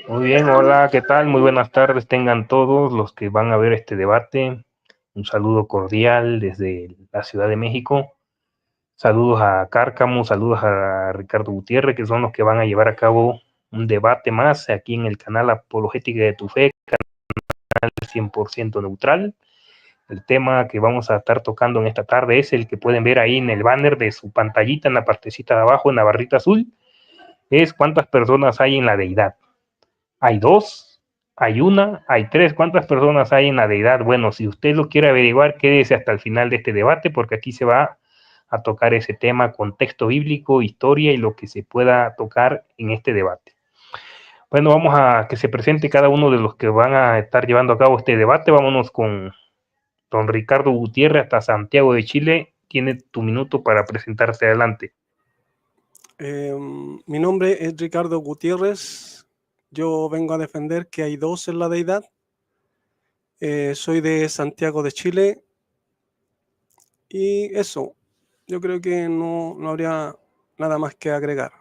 Muy bien, hola, ¿qué tal? Muy buenas tardes tengan todos los que van a ver este debate. Un saludo cordial desde la Ciudad de México. Saludos a Cárcamo, saludos a Ricardo Gutiérrez, que son los que van a llevar a cabo un debate más aquí en el canal Apologética de tu Fe, canal 100% neutral. El tema que vamos a estar tocando en esta tarde es el que pueden ver ahí en el banner de su pantallita, en la partecita de abajo, en la barrita azul. Es cuántas personas hay en la deidad. ¿Hay dos? ¿Hay una? ¿Hay tres? ¿Cuántas personas hay en la deidad? Bueno, si usted lo quiere averiguar, quédese hasta el final de este debate, porque aquí se va a tocar ese tema, contexto bíblico, historia y lo que se pueda tocar en este debate. Bueno, vamos a que se presente cada uno de los que van a estar llevando a cabo este debate. Vámonos con don Ricardo Gutiérrez hasta Santiago de Chile. Tiene tu minuto para presentarse. Adelante. Mi nombre es Ricardo Gutiérrez. Yo vengo a defender que hay dos en la deidad. Soy de Santiago de Chile. Y eso, yo creo que no habría nada más que agregar.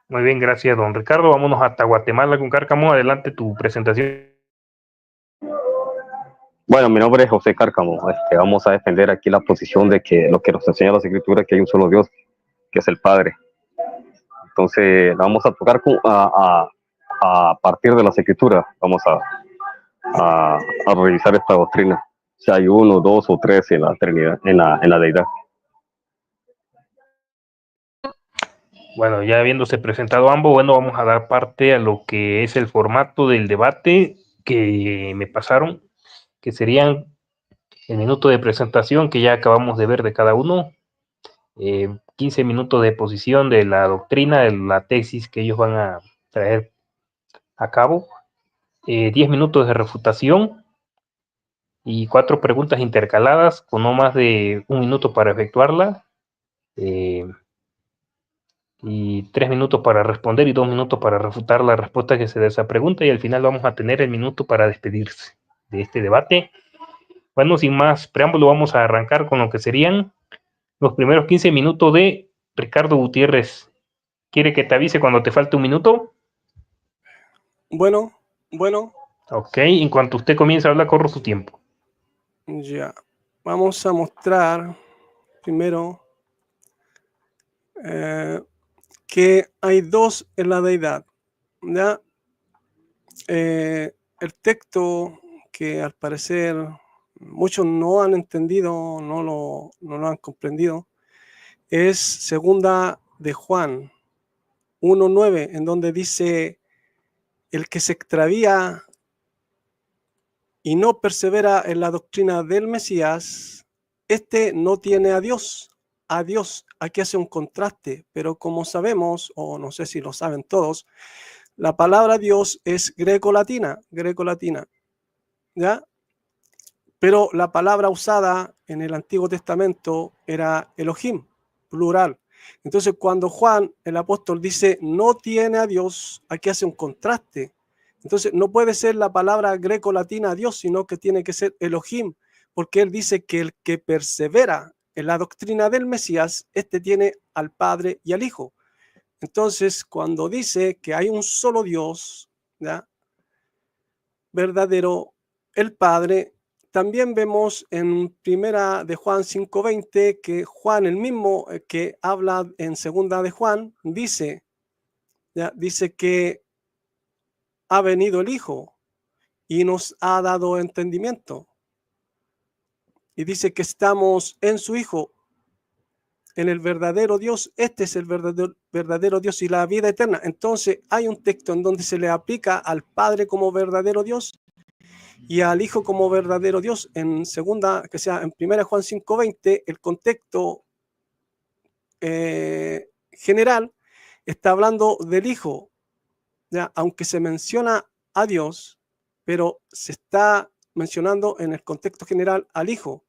Muy bien, gracias, don Ricardo. Vámonos hasta Guatemala con Cárcamo. Adelante tu presentación. Bueno, mi nombre es José Cárcamo. Vamos a defender aquí la posición de que lo que nos enseña las Escrituras, que hay un solo Dios, que es el Padre. Entonces, vamos a tocar a partir de las Escrituras. Vamos a revisar esta doctrina. Si hay uno, dos o tres en la Trinidad, en la deidad. Bueno, ya habiéndose presentado ambos, bueno, vamos a dar parte a lo que es el formato del debate que me pasaron, que serían el minuto de presentación que ya acabamos de ver de cada uno, 15 minutos de exposición de la doctrina, de la tesis que ellos van a traer a cabo, 10 minutos de refutación y 4 preguntas intercaladas con no más de 1 minuto para efectuarla. Y 3 minutos para responder y 2 minutos para refutar la respuesta que se dé a esa pregunta, y al final vamos a tener el minuto para despedirse de este debate. Bueno, sin más preámbulo, vamos a arrancar con lo que serían los primeros 15 minutos de Ricardo Gutiérrez. ¿Quiere que te avise cuando te falte un minuto? Bueno. Ok, en cuanto usted comience a hablar, corro su tiempo. Ya, vamos a mostrar primero que hay dos en la deidad. ¿Ya? El texto que al parecer muchos no han entendido, no lo han comprendido, es segunda de Juan 1:9, en donde dice: el que se extravía y no persevera en la doctrina del Mesías, este no tiene a Dios. A Dios, aquí hace un contraste, pero como sabemos, o no sé si lo saben todos, la palabra Dios es greco-latina, ¿ya? Pero la palabra usada en el Antiguo Testamento era Elohim, plural. Entonces, cuando Juan, el apóstol, dice no tiene a Dios, aquí hace un contraste. Entonces, no puede ser la palabra greco-latina Dios, sino que tiene que ser Elohim, porque él dice que el que persevera en la doctrina del Mesías, este tiene al Padre y al Hijo. Entonces, cuando dice que hay un solo Dios, ¿ya?, verdadero, el Padre, también vemos en primera de Juan 5:20 que Juan, el mismo que habla en segunda de Juan, dice que ha venido el Hijo y nos ha dado entendimiento. Y dice que estamos en su Hijo, en el verdadero Dios. Este es el verdadero Dios y la vida eterna. Entonces hay un texto en donde se le aplica al Padre como verdadero Dios y al Hijo como verdadero Dios. En segunda, que sea en primera Juan 5:20, el contexto general está hablando del Hijo, ¿ya?, aunque se menciona a Dios, pero se está mencionando en el contexto general al Hijo,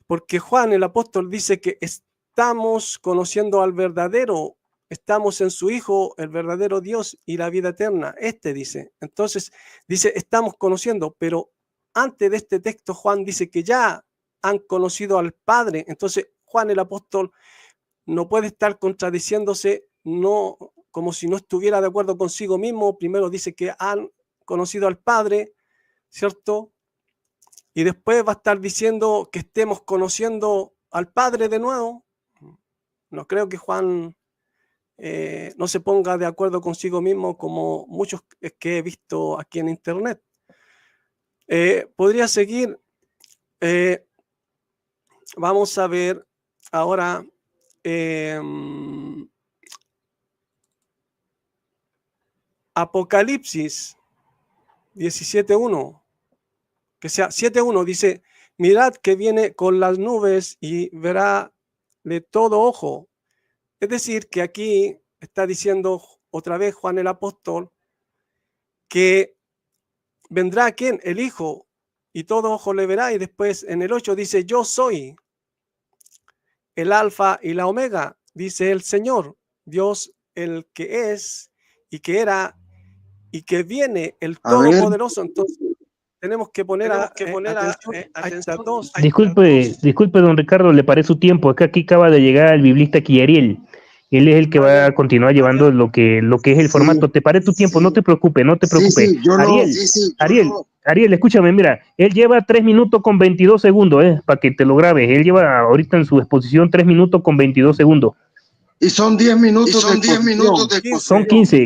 porque Juan el apóstol dice que estamos conociendo al verdadero, estamos en su Hijo, el verdadero Dios y la vida eterna. Dice, entonces dice estamos conociendo, pero antes de este texto Juan dice que ya han conocido al Padre. Entonces Juan el apóstol no puede estar contradiciéndose, no, como si no estuviera de acuerdo consigo mismo. Primero dice que han conocido al Padre, ¿cierto? Y después va a estar diciendo que estemos conociendo al Padre de nuevo. No creo que Juan no se ponga de acuerdo consigo mismo como muchos que he visto aquí en internet. Podría seguir. Vamos a ver ahora Apocalipsis 17:1, que sea 7:1, dice: mirad que viene con las nubes y verá de todo ojo. Es decir, que aquí está diciendo otra vez Juan el apóstol que vendrá ¿quién? El Hijo, y todo ojo le verá. Y después en el 8 dice: yo soy el alfa y la omega, dice el Señor, Dios, el que es y que era y que viene, el Todopoderoso. Entonces tenemos que poner atención a estas dos. Disculpe, don Ricardo, le paré su tiempo. Es que aquí acaba de llegar el biblista Kiariel. Él es el que va a continuar llevando lo que es el formato. Te paré tu tiempo, no te preocupes, no te preocupes. Ariel, escúchame, mira, él lleva 3 minutos con 22 segundos, para que te lo grabes. Él lleva ahorita en su exposición 3 minutos con 22 segundos. Y son 10 minutos de exposición. Son 15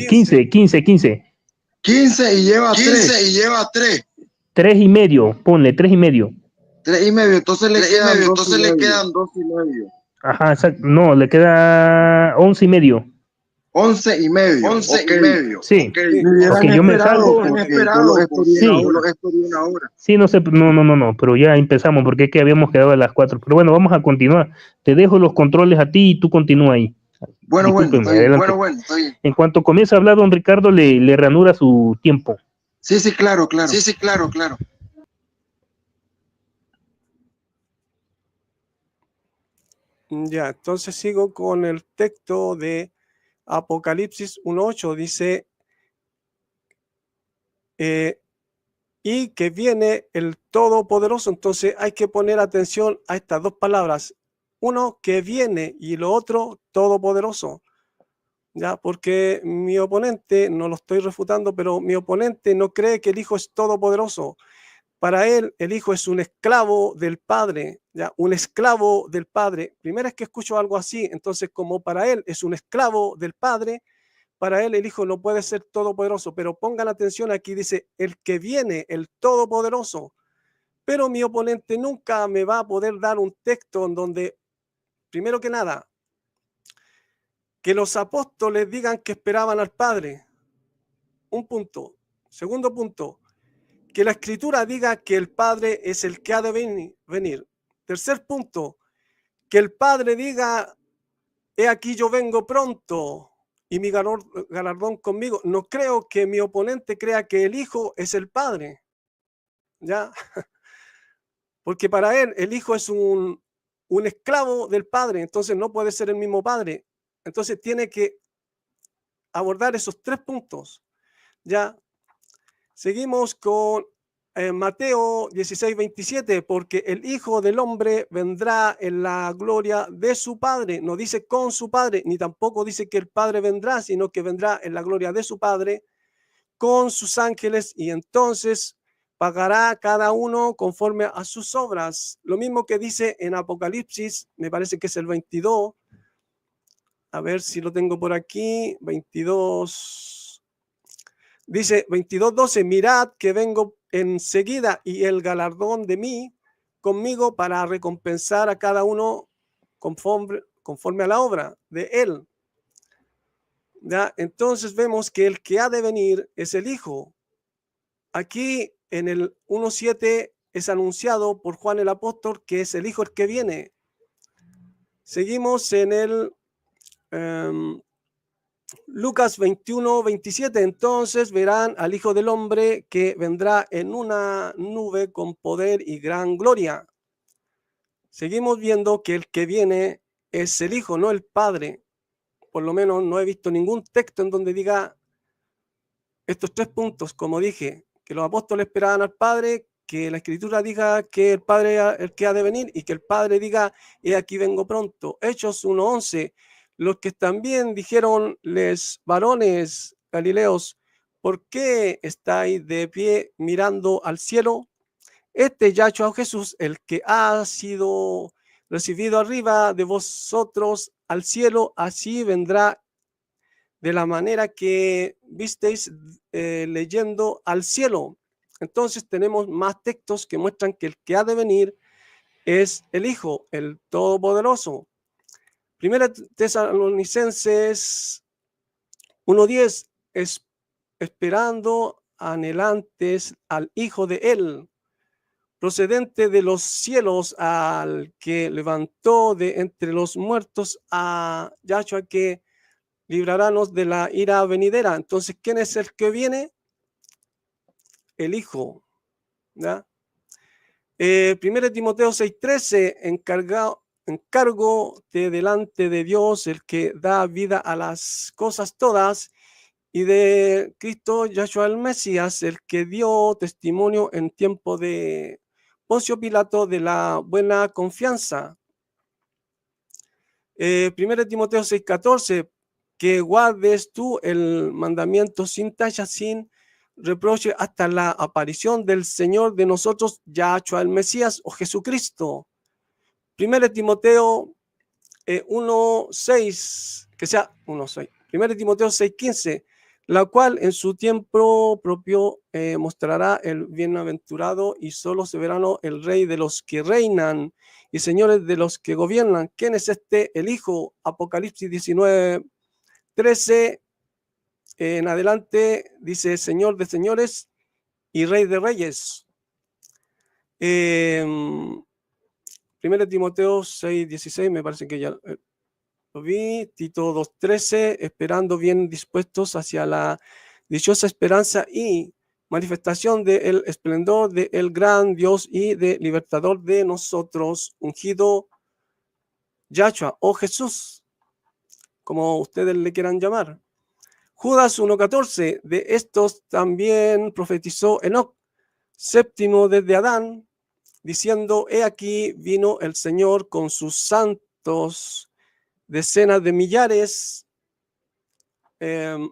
y lleva 3. 3 y medio, ponle 3 y medio. 3 y medio, entonces le quedan 2 y medio. Ajá, no, le queda 11 y medio. 11 y medio. Sí, porque yo me salgo. Sí, no sé, no, pero ya empezamos porque es que habíamos quedado a las 4. Pero bueno, vamos a continuar. Te dejo los controles a ti y tú continúa ahí. Bueno, está bien. En cuanto comience a hablar don Ricardo, le reanuda su tiempo. Sí, claro. Ya, entonces sigo con el texto de Apocalipsis 1:8. Dice, y que viene el Todopoderoso. Entonces hay que poner atención a estas dos palabras. Uno, que viene, y lo otro, Todopoderoso. Ya, porque mi oponente, no lo estoy refutando, pero mi oponente no cree que el Hijo es todopoderoso. Para él, el Hijo es un esclavo del Padre, ya, un esclavo del Padre. Primera vez que escucho algo así. Entonces, como para él es un esclavo del Padre, para él el Hijo no puede ser todopoderoso. Pero pongan atención, aquí dice, el que viene, el Todopoderoso. Pero mi oponente nunca me va a poder dar un texto en donde, primero que nada, que los apóstoles digan que esperaban al Padre. Un punto. Segundo punto, que la Escritura diga que el Padre es el que ha de venir. Tercer punto, que el Padre diga, he aquí yo vengo pronto y mi galardón conmigo. No creo que mi oponente crea que el Hijo es el Padre. ¿Ya? Porque para él el Hijo es un esclavo del Padre, entonces no puede ser el mismo Padre. Entonces tiene que abordar esos 3 puntos. Ya. Seguimos con Mateo 16:27, porque el Hijo del Hombre vendrá en la gloria de su Padre. No dice con su Padre, ni tampoco dice que el Padre vendrá, sino que vendrá en la gloria de su Padre con sus ángeles, y entonces pagará cada uno conforme a sus obras. Lo mismo que dice en Apocalipsis, me parece que es el 22. A ver si lo tengo por aquí, 22. Dice 22:12, mirad que vengo enseguida y el galardón de mí conmigo para recompensar a cada uno conforme a la obra de él. ¿Ya? Entonces vemos que el que ha de venir es el Hijo. Aquí en el 1:7 es anunciado por Juan el apóstol que es el Hijo el que viene. Seguimos en el Lucas 21:27, entonces verán al Hijo del Hombre que vendrá en una nube con poder y gran gloria. Seguimos viendo que el que viene es el Hijo, no el Padre. Por lo menos no he visto ningún texto en donde diga estos 3 puntos, como dije, que los apóstoles esperaban al Padre, que la Escritura diga que el Padre es el que ha de venir y que el Padre diga, he aquí vengo pronto. Hechos 1:11, los que también dijeron, les varones galileos, ¿por qué estáis de pie mirando al cielo? Este Yahshua Jesús, el que ha sido recibido arriba de vosotros al cielo, así vendrá de la manera que visteis leyendo al cielo. Entonces tenemos más textos que muestran que el que ha de venir es el Hijo, el Todopoderoso. Primera Tesalonicenses 1:10, esperando anhelantes al Hijo de él, procedente de los cielos, al que levantó de entre los muertos, a Yahshua, que librarnos de la ira venidera. Entonces, ¿quién es el que viene? El Hijo. ¿Ya? 1 Timoteo 6:13, encargo de delante de Dios, el que da vida a las cosas todas, y de Cristo Yahshua el Mesías, el que dio testimonio en tiempo de Poncio Pilato de la buena confianza. 1 Timoteo 6:14, que guardes tú el mandamiento sin tacha, sin reproche, hasta la aparición del Señor de nosotros, Yahshua el Mesías o Jesucristo. 1 Timoteo 1:6, que sea 1:6. 1 Timoteo 6:15, la cual en su tiempo propio mostrará el bienaventurado y solo soberano, el rey de los que reinan y señores de los que gobiernan. ¿Quién es este? El Hijo. Apocalipsis 19:13 en adelante dice Señor de señores y Rey de reyes. 1 Timoteo 6:16, me parece que ya lo vi. Tito 2:13, esperando bien dispuestos hacia la dichosa esperanza y manifestación del esplendor del gran Dios y de libertador de nosotros, ungido Yahshua o Jesús, como ustedes le quieran llamar. Judas 1:14, de estos también profetizó Enoc, séptimo desde Adán, diciendo, he aquí vino el Señor con sus santos, decenas de millares.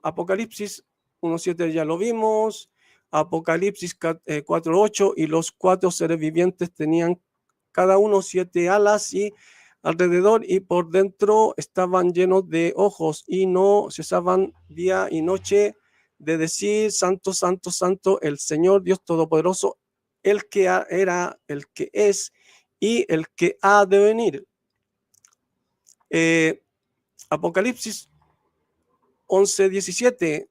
Apocalipsis 1:7 ya lo vimos. Apocalipsis 4:8, y los 4 seres vivientes tenían cada uno 7 alas y alrededor y por dentro estaban llenos de ojos y no cesaban día y noche de decir, santo, santo, santo, el Señor Dios Todopoderoso, el que era, el que es y el que ha de venir. Apocalipsis 11:17,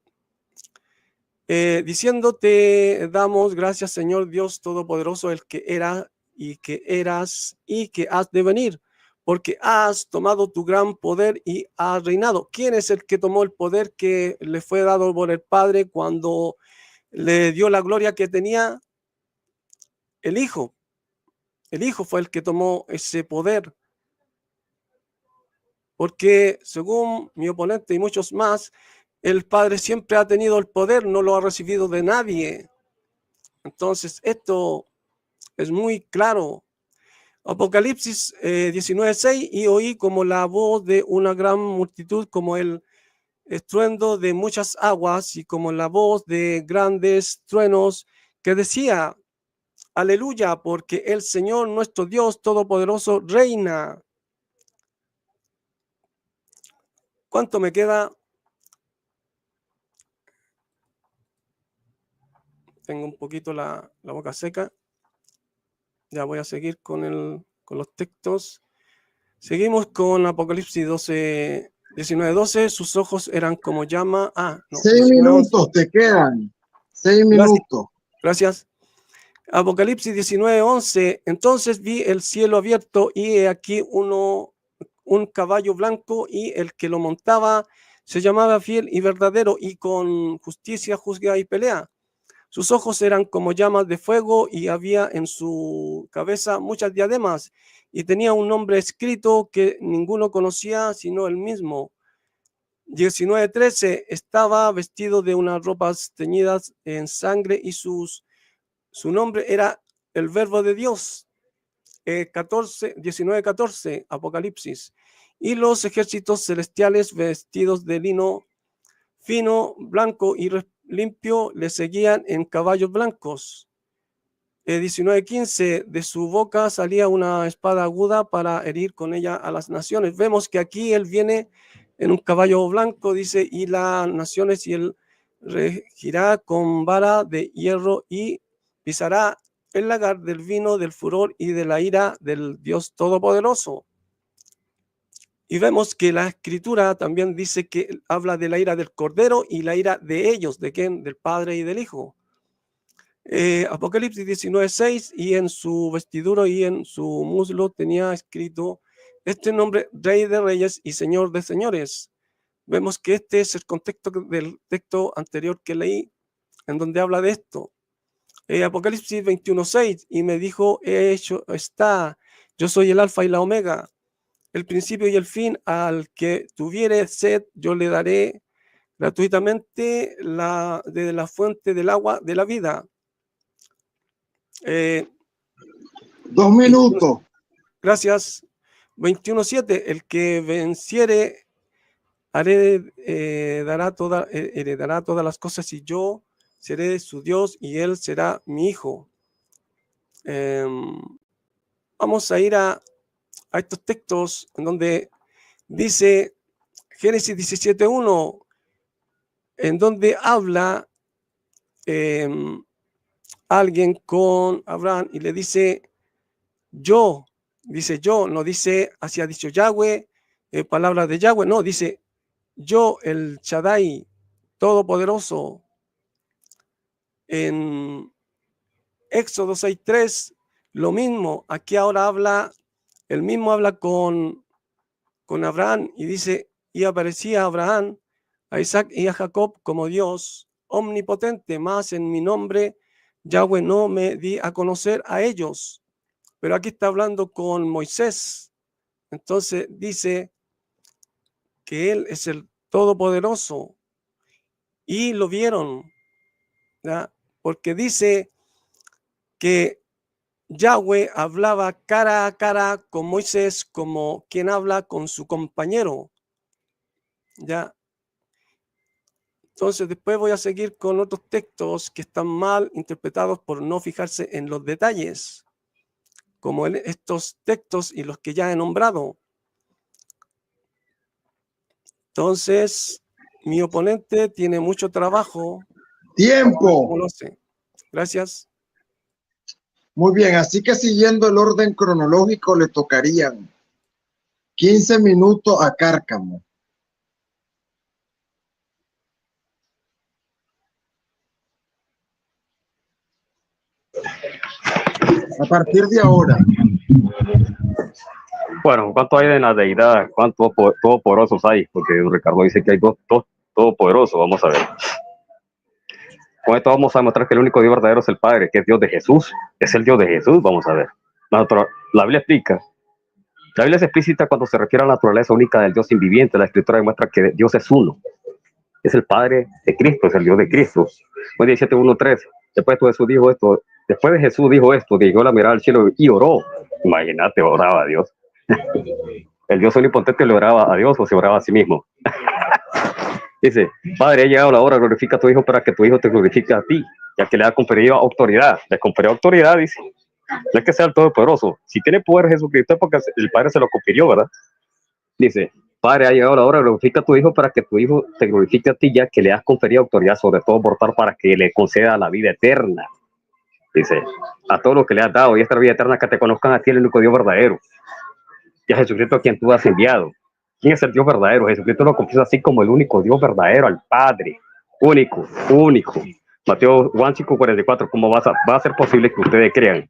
diciéndote, damos gracias, Señor Dios Todopoderoso, el que era y que eras y que has de venir, porque has tomado tu gran poder y has reinado. ¿Quién es el que tomó el poder que le fue dado por el Padre cuando le dio la gloria que tenía? El Hijo. El Hijo fue el que tomó ese poder. Porque según mi oponente y muchos más, el Padre siempre ha tenido el poder, no lo ha recibido de nadie. Entonces, esto es muy claro. Apocalipsis 19:6, y oí como la voz de una gran multitud, como el estruendo de muchas aguas y como la voz de grandes truenos, que decía, aleluya, porque el Señor nuestro Dios Todopoderoso reina. ¿Cuánto me queda? Tengo un poquito la boca seca. Ya voy a seguir con los textos. Seguimos con Apocalipsis 19:12. Sus ojos eran como llama. 6 minutos te quedan. 6 minutos. Gracias. Apocalipsis 19:11. Entonces vi el cielo abierto y he aquí un caballo blanco, y el que lo montaba se llamaba Fiel y Verdadero, y con justicia juzga y pelea. Sus ojos eran como llamas de fuego, y había en su cabeza muchas diademas, y tenía un nombre escrito que ninguno conocía sino él mismo. 19:13, estaba vestido de unas ropas teñidas en sangre, y su nombre era el verbo de Dios. 19:14, Apocalipsis. Y los ejércitos celestiales vestidos de lino fino, blanco y limpio le seguían en caballos blancos. 19:15, de su boca salía una espada aguda para herir con ella a las naciones. Vemos que aquí él viene en un caballo blanco, dice, y las naciones, y él regirá con vara de hierro y pisará el lagar del vino del furor y de la ira del Dios Todopoderoso. Y vemos que la escritura también dice que habla de la ira del Cordero y la ira de ellos, ¿de quién? Del Padre y del Hijo. Apocalipsis 19:6, y en su vestidura y en su muslo tenía escrito este nombre: Rey de Reyes y Señor de Señores. Vemos que este es el contexto del texto anterior que leí, en donde habla de esto. Apocalipsis 21:6, y me dijo, he hecho está, yo soy el alfa y la omega, el principio y el fin. Al que tuviere sed, yo le daré gratuitamente de la fuente del agua de la vida. 2 minutos. Gracias. 21:7, el que venciere heredará todas las cosas, y yo seré su Dios y él será mi hijo. Vamos a ir a estos textos en donde dice Génesis 17:1, en donde habla alguien con Abraham y le dice yo, no dice así ha dicho Yahweh, palabra de Yahweh, no, dice yo, el Shaddai, todopoderoso. En Éxodo 6:3, lo mismo, aquí ahora habla, el mismo habla con Abraham y dice, y aparecía a Abraham, a Isaac y a Jacob como Dios omnipotente, más en mi nombre Yahweh no me di a conocer a ellos. Pero aquí está hablando con Moisés. Entonces dice que él es el Todopoderoso y lo vieron, ¿ya? Porque dice que Yahweh hablaba cara a cara con Moisés como quien habla con su compañero, ¿ya? Entonces después voy a seguir con otros textos que están mal interpretados por no fijarse en los detalles, como estos textos y los que ya he nombrado. Entonces, mi oponente tiene mucho trabajo. Tiempo. ¿Cómo lo sé? Gracias. Muy bien, así que siguiendo el orden cronológico le tocarían 15 minutos a Cárcamo. A partir de ahora. Bueno, ¿cuánto hay de la deidad? ¿Cuántos todopoderosos hay? Porque Ricardo dice que hay dos todopoderosos. Vamos a ver. Con esto vamos a demostrar que el único Dios verdadero es el Padre, que es Dios de Jesús. Es el Dios de Jesús, vamos a ver. La Biblia explica. La Biblia es explícita cuando se refiere a la naturaleza única del Dios inviviente. La Escritura demuestra que Dios es uno. Es el Padre de Cristo, es el Dios de Cristo. Juan 17:1-3. Después de Jesús dijo esto, dirigió la mirada al cielo y oró. Imagínate, oraba a Dios. El Dios omnipotente le oraba a Dios o se oraba a sí mismo. Dice, Padre, ha llegado la hora, glorifica a tu Hijo para que tu Hijo te glorifique a ti, ya que le ha conferido autoridad. Le conferió autoridad, dice. No es que sea el Todopoderoso. Si tiene poder Jesucristo es porque el Padre se lo confirió, ¿verdad? Dice, Padre, ha llegado la hora, glorifica a tu Hijo para que tu Hijo te glorifique a ti, ya que le has conferido autoridad sobre todo mortal para que le conceda la vida eterna. Dice, a todos los que le has dado y esta vida eterna, que te conozcan a ti, el único Dios verdadero. Y a Jesucristo a quien tú has enviado. ¿Quién es el Dios verdadero? Jesucristo lo confiesa así como el único Dios verdadero, al Padre. Único. Mateo 5:44, ¿cómo va a ser posible que ustedes crean?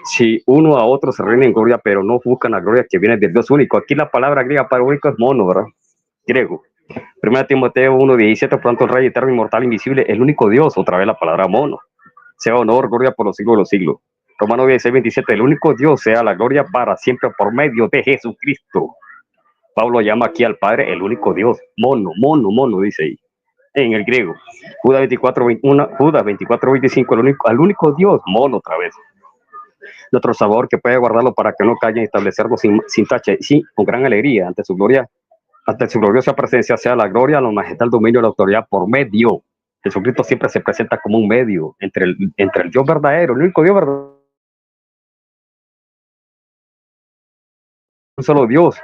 Si uno a otro se reúnen en gloria, pero no buscan la gloria que viene del Dios único. Aquí la palabra griega para único es mono, ¿verdad? Griego. 1 Timoteo 1:17, por tanto el Rey eterno, inmortal, invisible, el único Dios, otra vez la palabra mono. Sea honor, gloria por los siglos de los siglos. Romanos 16:27, el único Dios sea la gloria para siempre por medio de Jesucristo. Pablo llama aquí al Padre el único Dios. Mono, dice ahí, en el griego. Judas 24:25, al único Dios, mono otra vez. nuestro Salvador, que puede guardarlo para que no caiga y establecerlo sin tacha, sí, con gran alegría ante su gloria, ante su gloriosa presencia, sea la gloria, la majestad, el dominio y la autoridad por medio. Jesucristo siempre se presenta como un medio entre el Dios verdadero, el único Dios verdadero, un solo Dios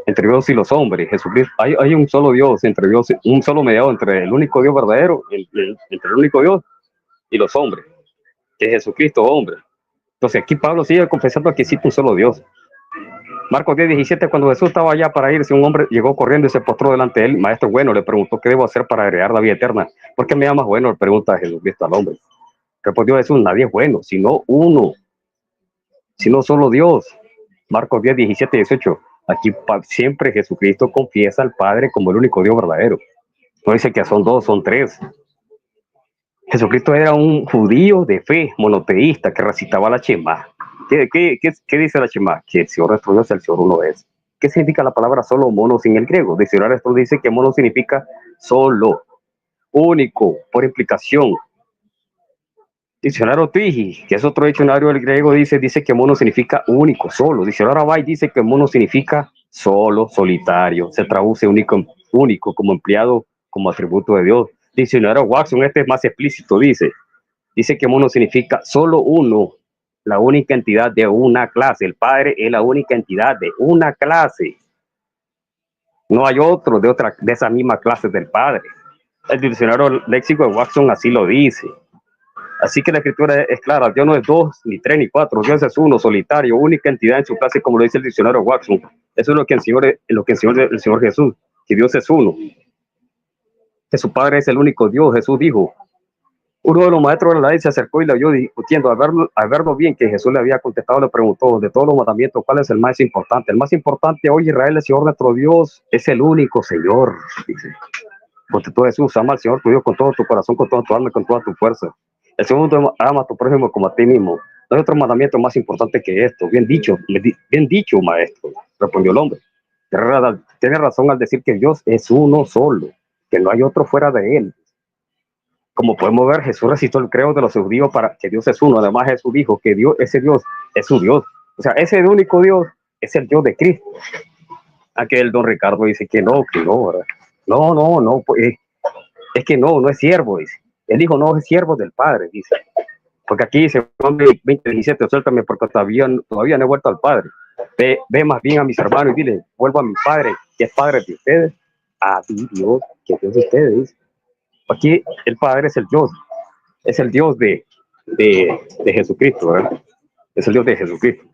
entre Dios y los hombres. Jesucristo, hay un solo Dios entre Dios, un solo mediador entre el único Dios verdadero, entre el único Dios y los hombres, que es Jesucristo, hombre. Entonces aquí Pablo sigue confesando que existe un solo Dios. Marcos 10:17, cuando Jesús estaba allá para irse, un hombre llegó corriendo y se postró delante de él. Maestro bueno, le preguntó, ¿qué debo hacer para heredar la vida eterna? ¿Por qué me llamas bueno? Le pregunta Jesucristo al hombre. Respondió Jesús, nadie es bueno, sino uno, sino solo Dios. Marcos 10:17-18. Aquí siempre Jesucristo confiesa al Padre como el único Dios verdadero. No dice que son dos, son tres. Jesucristo era un judío de fe, monoteísta, que recitaba la Shema. ¿Qué dice la Shema? Que el Señor nuestro Dios, el Señor uno es. ¿Qué significa la palabra solo, mono, en el griego? Diccionario esto dice que mono significa solo, único, por implicación. Diccionario Tiji, que es otro diccionario del griego, dice que mono significa único, solo. Diccionario Abai dice que mono significa solo, solitario. Se traduce único como empleado, como atributo de Dios. Diccionario Watson, este es más explícito, dice que mono significa solo uno, la única entidad de una clase. El Padre es la única entidad de una clase. No hay otro de esa misma clase del Padre. El diccionario léxico de Watson así lo dice. Así que la escritura es clara, Dios no es dos, ni tres, ni cuatro, Dios es uno, solitario, única entidad en su clase, como lo dice el diccionario Watson. Eso es lo que enseñó el Señor Jesús, que Dios es uno, que su Padre es el único Dios. Jesús dijo, uno de los maestros de la ley se acercó y le oyó discutiendo. Al verlo bien que Jesús le había contestado, le preguntó, de todos los mandamientos, ¿cuál es el más importante? El más importante hoy, Israel, el Señor nuestro Dios es el único Señor, dice. Contestó Jesús, ama al Señor tu Dios con todo tu corazón, con toda tu alma y con toda tu fuerza. El segundo, ama a tu prójimo como a ti mismo. No hay otro mandamiento más importante que esto. Bien dicho, maestro, respondió el hombre. Tiene razón al decir que Dios es uno solo, que no hay otro fuera de él. Como podemos ver, Jesús recitó el credo de los judíos para que Dios es uno. Además, Jesús dijo que ese Dios es su Dios. O sea, ese único Dios es el Dios de Cristo. Aquel don Ricardo dice que no, ¿verdad? No, pues, es que no es siervo, dice. Él dijo, no es siervo del Padre, dice. Porque aquí dice, 20:17, suéltame porque todavía no he vuelto al Padre. Ve más bien a mis hermanos y dile, vuelvo a mi Padre, que es Padre de ustedes, a ti Dios, que es Dios de ustedes, dice. Aquí el Padre es el Dios de Jesucristo, ¿verdad? Es el Dios de Jesucristo.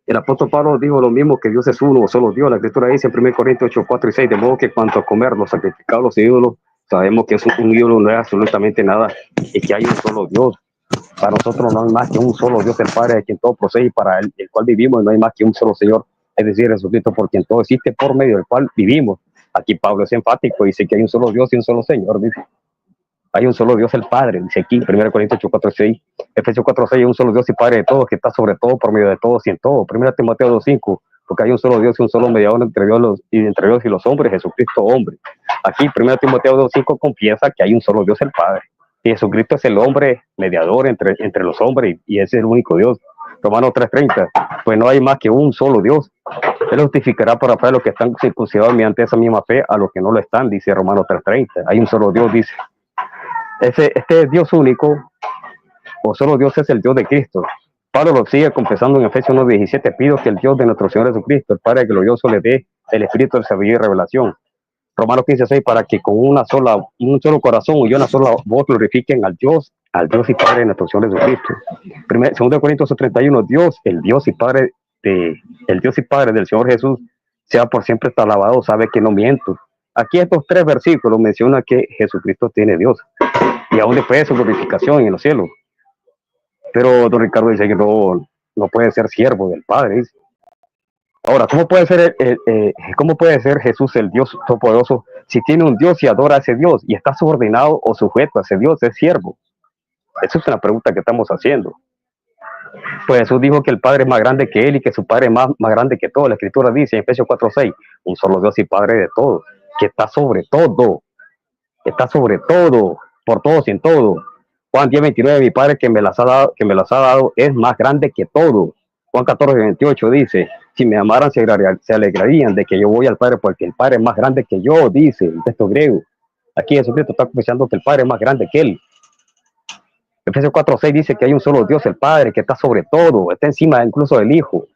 El apóstol Pablo dijo lo mismo, que Dios es uno, solo Dios. La escritura dice en 1 Corintios 8:4-6, de modo que cuanto a comer, los sacrificados, los ídolos, sabemos que un ídolo no es absolutamente nada y que hay un solo Dios. Para nosotros no hay más que un solo Dios, el Padre, de quien todo procede y para el cual vivimos. No hay más que un solo Señor, es decir, Jesucristo, por quien todo existe, por medio del cual vivimos. Aquí Pablo es enfático, dice que hay un solo Dios y un solo Señor, dice. Hay un solo Dios, el Padre, dice aquí, 1 Corintios 8:4-6, Efesios 4:6, hay un solo Dios y Padre de todos, que está sobre todo, por medio de todos y en todo. 1 Timoteo 2:5, porque hay un solo Dios y un solo mediador entre Dios y los hombres, Jesucristo hombre. Aquí 1 Timoteo 2:5 confiesa que hay un solo Dios, el Padre. Y Jesucristo es el hombre mediador entre los hombres y ese es el único Dios. Romanos 3:30, pues no hay más que un solo Dios. Él justificará por la fe a los que están circuncidados mediante esa misma fe, a los que no lo están, dice Romanos 3:30. Hay un solo Dios, dice. Este Dios único, o solo Dios, es el Dios de Cristo. Pablo lo sigue confesando en Efesios 1:17, pido que el Dios de nuestro Señor Jesucristo, el Padre glorioso, le dé el espíritu de sabiduría y revelación. Romanos 15:6, para que con un solo corazón y una sola voz glorifiquen al Dios y Padre de nuestro Señor Jesucristo. 2 Corintios 31, Dios, el Dios y Padre del Señor Jesús, sea por siempre alabado, sabe que no miento. Aquí estos 3 versículos mencionan que Jesucristo tiene Dios y aún después de su glorificación en los cielos. Pero don Ricardo dice que no puede ser siervo del Padre, dice. Ahora, ¿cómo puede ser Jesús el Dios Todopoderoso si tiene un Dios y adora a ese Dios y está subordinado o sujeto a ese Dios? Es siervo. Esa es una pregunta que estamos haciendo. Pues Jesús dijo que el Padre es más grande que él y que su Padre es más grande que todo. La Escritura dice en Efesios 4:6, un solo Dios y Padre de todos, que está sobre todo, por todos y en todo. Juan 10:29, mi Padre que me las ha dado es más grande que todo. Juan 14:28 dice, si me amaran se alegrarían de que yo voy al Padre porque el Padre es más grande que yo, dice el texto griego. Aquí Jesucristo está confesando que el Padre es más grande que él. Efesios 4:6 dice que hay un solo Dios, el Padre, que está sobre todo, está encima incluso del Hijo.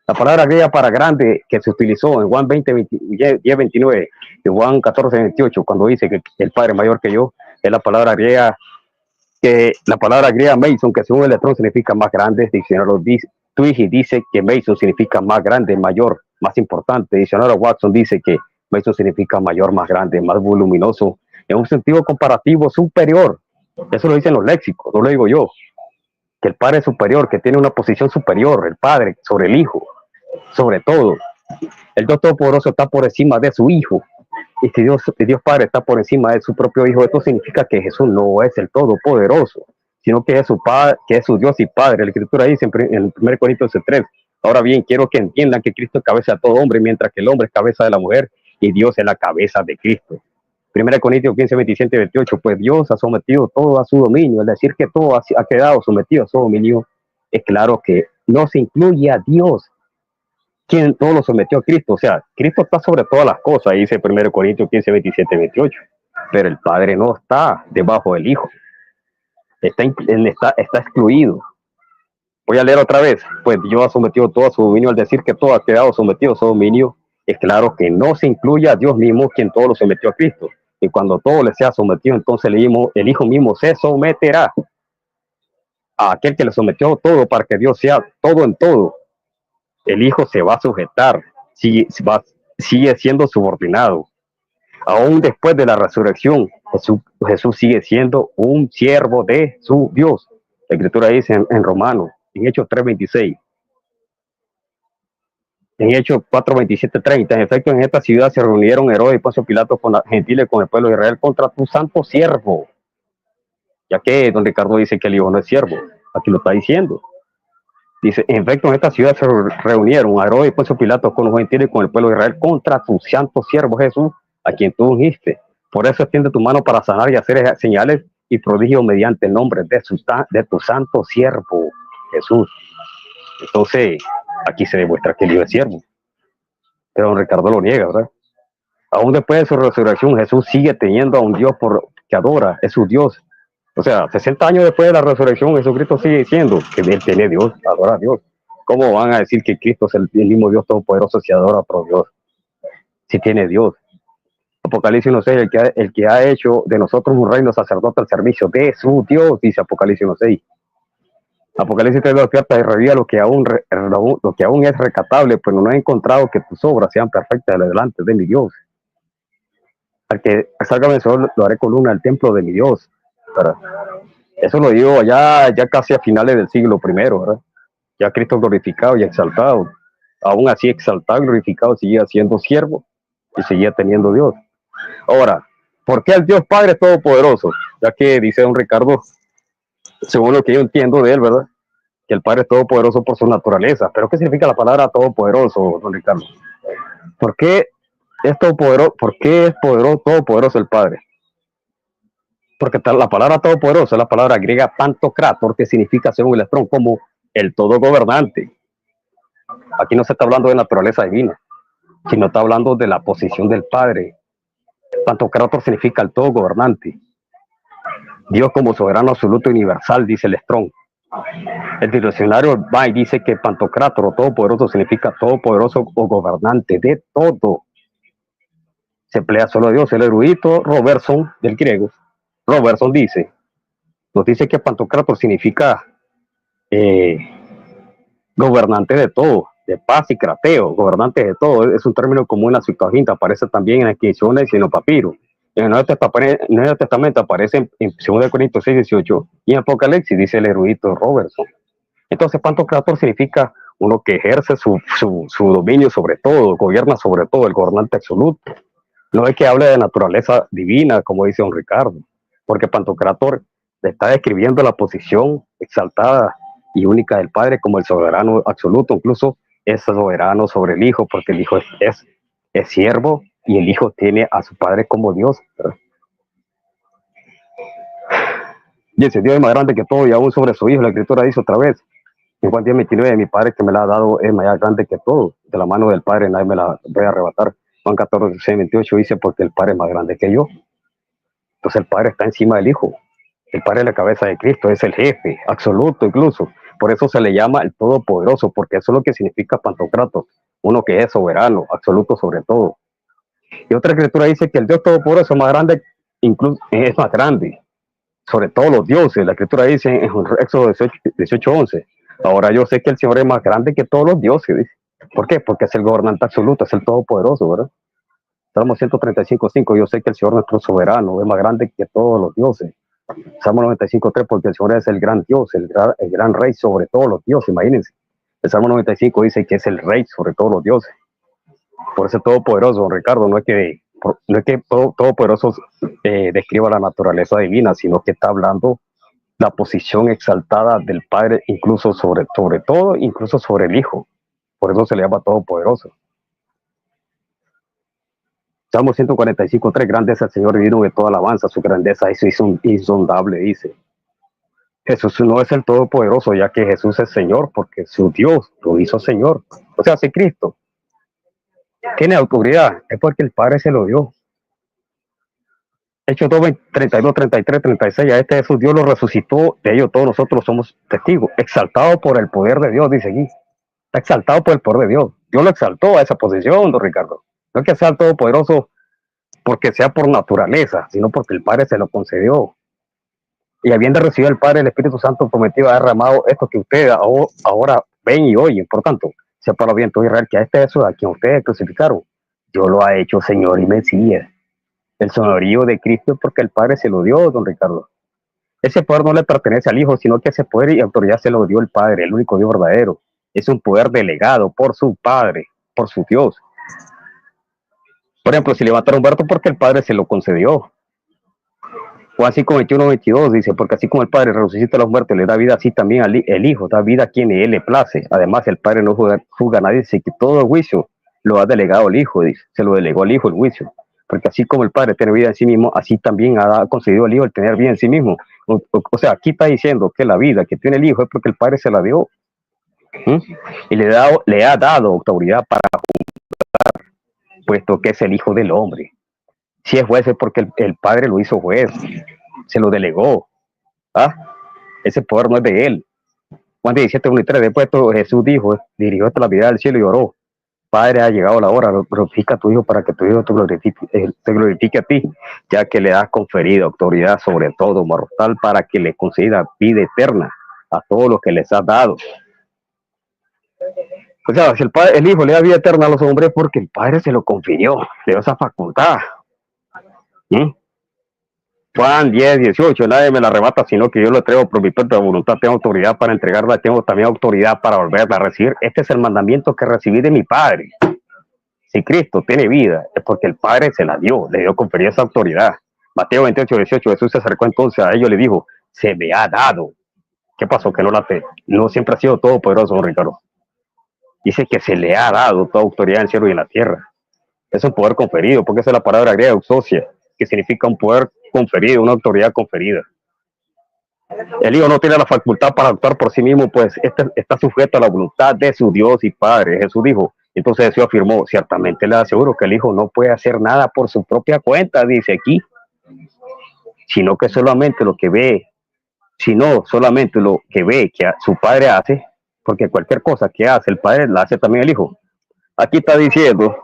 La palabra griega para grande que se utilizó en Juan 10:29 y Juan 14:28, cuando dice que el Padre es mayor que yo, es la palabra griega Mason, que según el Strong significa más grande. Diccionario Twiggy dice que Mason significa más grande, mayor, más importante. Diccionario Watson dice que Mason significa mayor, más grande, más voluminoso, en un sentido comparativo superior. Eso lo dicen los léxicos, no lo digo yo. Que el Padre es superior, que tiene una posición superior, el Padre sobre el Hijo, sobre todo. El Dios Todopoderoso está por encima de su Hijo. Y si Dios Padre está por encima de su propio Hijo, esto significa que Jesús no es el Todopoderoso, sino que es su Padre, que es su Dios y Padre. La Escritura dice en 1 Corintios 3, ahora bien, quiero que entiendan que Cristo es cabeza de todo hombre, mientras que el hombre es cabeza de la mujer y Dios es la cabeza de Cristo. 1 Corintios 15, 27 y 28, pues Dios ha sometido todo a su dominio. Es decir, que todo ha quedado sometido a su dominio. Es claro que no se incluye a Dios, quien todo lo sometió a Cristo. O sea, Cristo está sobre todas las cosas, dice 1 Corintios 15, 27 y 28. Pero el Padre no está debajo del Hijo. Está excluido. Voy a leer otra vez. Pues Dios ha sometido todo a su dominio. Al decir que todo ha quedado sometido a su dominio, es claro que no se incluye a Dios mismo, quien todo lo sometió a Cristo. Y cuando todo le sea sometido, entonces el Hijo mismo se someterá a aquel que le sometió todo para que Dios sea todo en todo. El Hijo se va a sujetar, sigue siendo subordinado. Aún después de la resurrección, Jesús sigue siendo un siervo de su Dios. La Escritura dice en Romanos, en Hechos 3:26. En Hechos 4:27-30, en efecto, en esta ciudad se reunieron Herodes y Poncio Pilato con los gentiles, con el pueblo de Israel, contra tu santo siervo. Ya que don Ricardo dice que el Hijo no es siervo, aquí lo está diciendo. Dice, en efecto, en esta ciudad se reunieron Herodes y Poncio Pilato con los gentiles, con el pueblo de Israel, contra tu santo siervo Jesús, a quien tú ungiste. Por eso extiende tu mano para sanar y hacer señales y prodigios mediante el nombre de tu santo siervo Jesús. Entonces, aquí se demuestra que el Hijo es siervo. Pero don Ricardo lo niega, ¿verdad? Aún después de su resurrección, Jesús sigue teniendo a un Dios que adora, es su Dios. O sea, 60 años después de la resurrección, Jesucristo sigue diciendo que él tiene Dios, adora a Dios. ¿Cómo van a decir que Cristo es el mismo Dios todopoderoso si adora por Dios? Si tiene Dios. Apocalipsis 1:6, el que ha hecho de nosotros un reino sacerdote al servicio de su Dios, dice Apocalipsis 1:6. Apocalipsis 3 despierta y revela lo que aún es recatable, pues no he encontrado que tus obras sean perfectas delante de mi Dios. Al que salga vencedor lo haré columna del templo de mi Dios. ¿Verdad? Eso lo digo ya casi a finales del siglo I, ¿verdad? Ya Cristo glorificado y exaltado. Aún así exaltado y glorificado, seguía siendo siervo y seguía teniendo Dios. Ahora, ¿por qué el Dios Padre Todopoderoso? Ya que dice don Ricardo, según lo que yo entiendo de él, ¿verdad? Que el Padre es todopoderoso por su naturaleza. ¿Pero qué significa la palabra todopoderoso, don Ricardo? ¿Por qué es todopoderoso? ¿Por qué es todopoderoso el Padre? Porque la palabra todopoderoso es la palabra griega pantocrator, que significa, según el Strong, como el todo gobernante. Aquí no se está hablando de naturaleza divina, sino está hablando de la posición del Padre. Pantocrator significa el todo gobernante. Dios como soberano absoluto y universal, dice el Strong. El diccionario Bay dice que pantocrator o todopoderoso significa todopoderoso o gobernante de todo. Se emplea solo Dios. El erudito Robertson, del griego, Robertson nos dice que pantocrator significa gobernante de todo, de paz y crateo, gobernante de todo. Es un término común en la Septuaginta, aparece también en las inscripciones y en los papiros. En el Nuevo Testamento aparece en 2 Corintios 6:18 y en Apocalipsis, dice el erudito Robertson. Entonces, pantocrator significa uno que ejerce su dominio sobre todo, gobierna sobre todo, el gobernante absoluto. No es que hable de naturaleza divina, como dice don Ricardo, porque pantocrator está describiendo la posición exaltada y única del Padre como el soberano absoluto. Incluso es soberano sobre el Hijo, porque el Hijo es siervo y el Hijo tiene a su Padre como Dios, ¿verdad? Dice, Dios es más grande que todo y aún sobre su Hijo. La Escritura dice otra vez, en Juan 10:29, mi Padre que me la ha dado es más grande que todo. De la mano del Padre nadie me la puede arrebatar. Juan 14:28 dice, porque el Padre es más grande que yo. Entonces el Padre está encima del Hijo. El Padre es la cabeza de Cristo, es el jefe absoluto incluso. Por eso se le llama el Todopoderoso, porque eso es lo que significa Pantocrator, uno que es soberano, absoluto sobre todo. Y otra escritura dice que el Dios Todopoderoso es más grande, incluso es más grande sobre todos los dioses. La escritura dice en Éxodo 18:11, ahora yo sé que el Señor es más grande que todos los dioses. Dice. ¿Por qué? Porque es el gobernante absoluto, es el Todopoderoso, ¿verdad? Salmo 135:5, yo sé que el Señor nuestro soberano es más grande que todos los dioses. Salmo 95:3, porque el Señor es el gran Dios, el gran rey sobre todos los dioses, imagínense. El Salmo 95 dice que es el rey sobre todos los dioses. Por eso Todopoderoso, don Ricardo, no es que Todopoderoso describa la naturaleza divina, sino que está hablando la posición exaltada del Padre, incluso sobre todo, incluso sobre el Hijo. Por eso se le llama Todopoderoso. Salmo 145:3, grande es el Señor divino de toda alabanza, su grandeza es insondable, dice. Jesús no es el Todopoderoso, ya que Jesús es Señor, porque su Dios lo hizo Señor. O sea, si Cristo tiene autoridad, es porque el Padre se lo dio. Hechos 2, 32, 33, 36, a este Jesús Dios lo resucitó, de ello todos nosotros somos testigos, exaltado por el poder de Dios, dice aquí. Está exaltado por el poder de Dios. Dios lo exaltó a esa posición, don Ricardo. No es que sea el Todopoderoso porque sea por naturaleza, sino porque el Padre se lo concedió. Y habiendo recibido el Padre, el Espíritu Santo prometido ha derramado esto que ustedes ahora ven y oyen. Por tanto, sepa lo bien todo Israel, que a este Jesús a quien ustedes crucificaron, Dios lo ha hecho Señor y Mesías. El señorío de Cristo es porque el Padre se lo dio, don Ricardo. Ese poder no le pertenece al Hijo, sino que ese poder y autoridad se lo dio el Padre, el único Dios verdadero. Es un poder delegado por su Padre, por su Dios. Por ejemplo, si levantaron a Humberto porque el Padre se lo concedió. Juan 5:21-22 dice, porque así como el Padre resucita a los muertos, le da vida, así también el Hijo da vida a quien él le place. Además, el Padre no juzga a nadie, dice que todo el juicio lo ha delegado al Hijo, dice, se lo delegó al Hijo el juicio. Porque así como el Padre tiene vida en sí mismo, así también ha concedido al Hijo el tener vida en sí mismo. O sea, aquí está diciendo que la vida que tiene el Hijo es porque el Padre se la dio. Y le ha dado autoridad para juzgar, puesto que es el Hijo del Hombre. Si es juez es porque el Padre lo hizo juez, se lo delegó. Ese poder no es de él. Juan 17:1-3, después de todo, Jesús dijo, dirigió hasta la vida del cielo y oró, Padre, ha llegado la hora, glorifica a tu Hijo para que tu Hijo te glorifique a ti, ya que le has conferido autoridad sobre todo mortal para que le conceda vida eterna a todos los que les has dado. O sea, si el Hijo le da vida eterna a los hombres porque el Padre se lo confirió, le dio esa facultad. Juan 10:18, nadie me la arrebata, sino que yo lo entrego por mi propia voluntad. Tengo autoridad para entregarla, tengo también autoridad para volverla a recibir. Este es el mandamiento que recibí de mi Padre. Si Cristo tiene vida, es porque el Padre se la dio, le dio conferir esa autoridad. Mateo 28:18, Jesús se acercó entonces a ellos y le dijo, se me ha dado. ¿Qué pasó? Que no siempre ha sido todopoderoso, don Ricardo. Dice que se le ha dado toda autoridad en el cielo y en la tierra. Es un poder conferido, porque esa es la palabra griega exousia, que significa un poder conferido, una autoridad conferida. El Hijo no tiene la facultad para actuar por sí mismo, pues está sujeto a la voluntad de su Dios y Padre. Jesús dijo, entonces Jesús afirmó, ciertamente le aseguro que el Hijo no puede hacer nada por su propia cuenta, dice aquí, sino que solamente lo que ve, que su Padre hace, porque cualquier cosa que hace el Padre la hace también el Hijo. Aquí está diciendo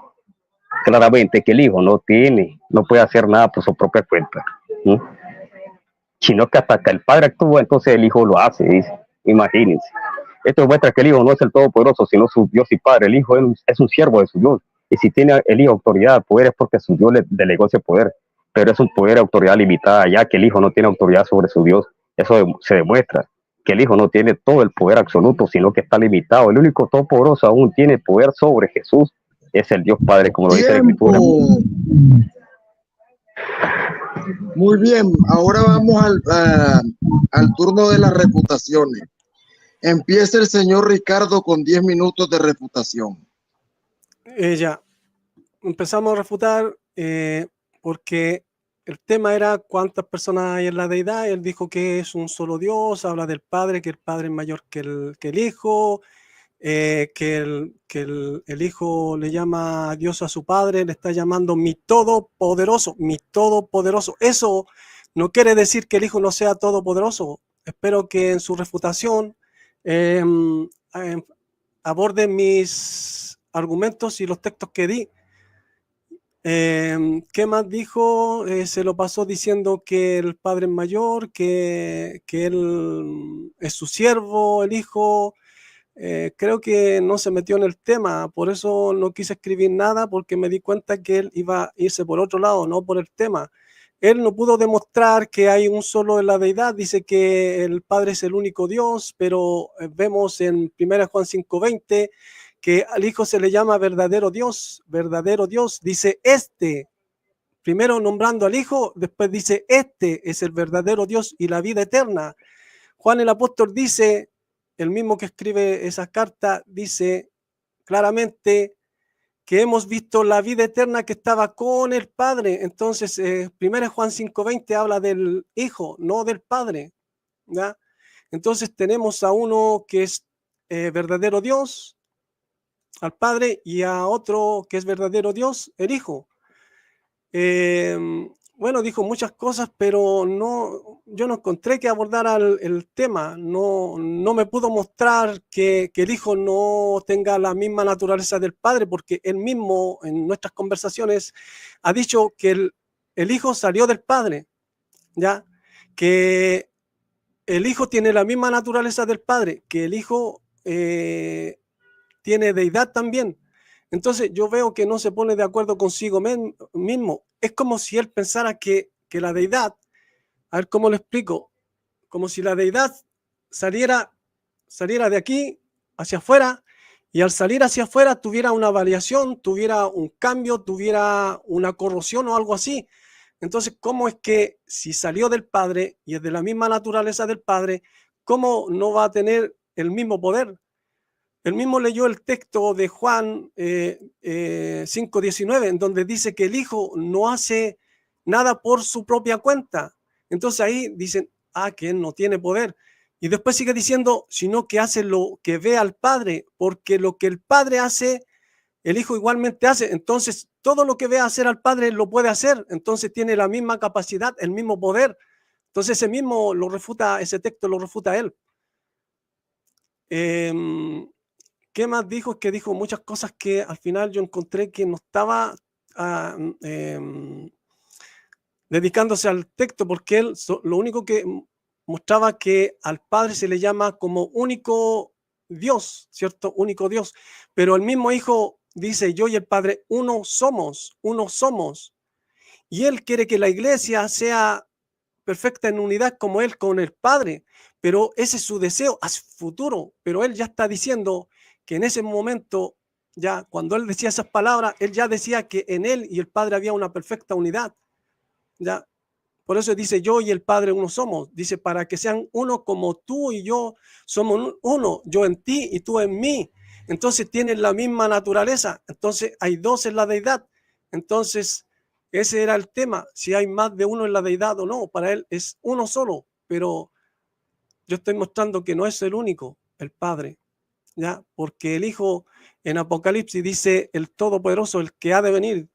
claramente que el Hijo no puede hacer nada por su propia cuenta, sino que hasta que el Padre actúa, entonces el Hijo lo hace, dice. Imagínense. Esto demuestra que el Hijo no es el Todopoderoso, sino su Dios y Padre. El Hijo es un siervo de su Dios. Y si tiene el Hijo autoridad, poder, es porque su Dios le delegó ese poder. Pero es un poder, autoridad limitada, ya que el Hijo no tiene autoridad sobre su Dios. Eso se demuestra que el Hijo no tiene todo el poder absoluto, sino que está limitado. El único Todopoderoso aún tiene poder sobre Jesús. Es el Dios Padre, como lo dice la Escritura. Muy bien, ahora vamos al turno de las refutaciones. Empieza el señor Ricardo con 10 minutos de refutación. Ya, empezamos a refutar porque el tema era cuántas personas hay en la deidad. Él dijo que es un solo Dios, habla del Padre, que el Padre es mayor que el Hijo, que el Hijo le llama a Dios a su Padre, le está llamando mi todopoderoso, mi todopoderoso. Eso no quiere decir que el Hijo no sea todopoderoso. Espero que en su refutación aborde mis argumentos y los textos que di. ¿Qué más dijo? Se lo pasó diciendo que el Padre es mayor, que él es su siervo, el Hijo. Creo que no se metió en el tema, por eso no quise escribir nada, porque me di cuenta que él iba a irse por otro lado, no por el tema. Él no pudo demostrar que hay un solo en la deidad, dice que el Padre es el único Dios, pero vemos en 1 Juan 5:20 que al Hijo se le llama verdadero Dios, dice primero nombrando al Hijo, después dice este es el verdadero Dios y la vida eterna. Juan el apóstol dice, el mismo que escribe esa carta, dice claramente que hemos visto la vida eterna que estaba con el Padre. Entonces, 1 Juan 5:20 habla del Hijo, no del Padre, ¿ya? Entonces tenemos a uno que es verdadero Dios, al Padre, y a otro que es verdadero Dios, el Hijo. Bueno, dijo muchas cosas, pero yo no encontré que abordara el tema. No me pudo mostrar que el Hijo no tenga la misma naturaleza del Padre, porque él mismo en nuestras conversaciones ha dicho que el Hijo salió del Padre, ¿ya? Que el Hijo tiene la misma naturaleza del Padre, que el Hijo tiene deidad también. Entonces yo veo que no se pone de acuerdo consigo mismo. Es como si él pensara que la deidad, a ver cómo lo explico, como si la deidad saliera de aquí hacia afuera, y al salir hacia afuera tuviera una variación, tuviera un cambio, tuviera una corrosión o algo así. Entonces, ¿cómo es que si salió del Padre y es de la misma naturaleza del Padre, cómo no va a tener el mismo poder? Él mismo leyó el texto de Juan 5:19, en donde dice que el Hijo no hace nada por su propia cuenta. Entonces ahí dicen, que él no tiene poder. Y después sigue diciendo, sino que hace lo que ve al Padre, porque lo que el Padre hace, el Hijo igualmente hace. Entonces, todo lo que ve hacer al Padre lo puede hacer. Entonces tiene la misma capacidad, el mismo poder. Entonces ese texto lo refuta él. ¿Qué más dijo? Es que dijo muchas cosas que al final yo encontré que no estaba dedicándose al texto, porque él lo único que mostraba que al Padre se le llama como único Dios, ¿cierto? Único Dios. Pero el mismo Hijo dice, yo y el Padre uno somos. Y él quiere que la iglesia sea perfecta en unidad como él con el Padre, pero ese es su deseo a futuro. Pero él ya está diciendo que en ese momento, ya cuando él decía esas palabras, él ya decía que en él y el Padre había una perfecta unidad. Ya, por eso dice, yo y el Padre uno somos. Dice, para que sean uno como tú y yo somos uno, yo en ti y tú en mí. Entonces tienen la misma naturaleza. Entonces hay dos en la deidad. Entonces ese era el tema, si hay más de uno en la deidad o no. Para él es uno solo, pero yo estoy mostrando que no es el único, el Padre, ¿ya? Porque el Hijo en Apocalipsis dice el Todopoderoso, el que ha de venir,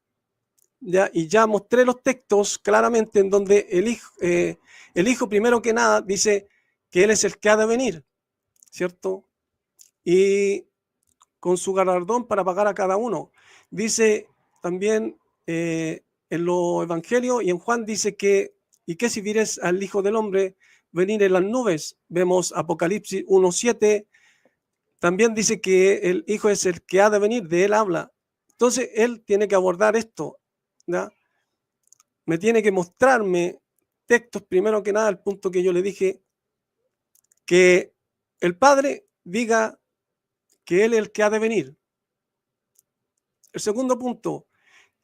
¿ya? Y ya mostré los textos claramente en donde el Hijo primero que nada dice que Él es el que ha de venir, ¿cierto? Y con su galardón para pagar a cada uno. Dice también en los evangelios y en Juan dice que, ¿y qué si vieres al Hijo del Hombre venir en las nubes? Vemos Apocalipsis 1:7, también dice que el Hijo es el que ha de venir, de Él habla. Entonces Él tiene que abordar esto, ¿ya? Me tiene que mostrarme textos, primero que nada, el punto que yo le dije, que el Padre diga que Él es el que ha de venir. El segundo punto,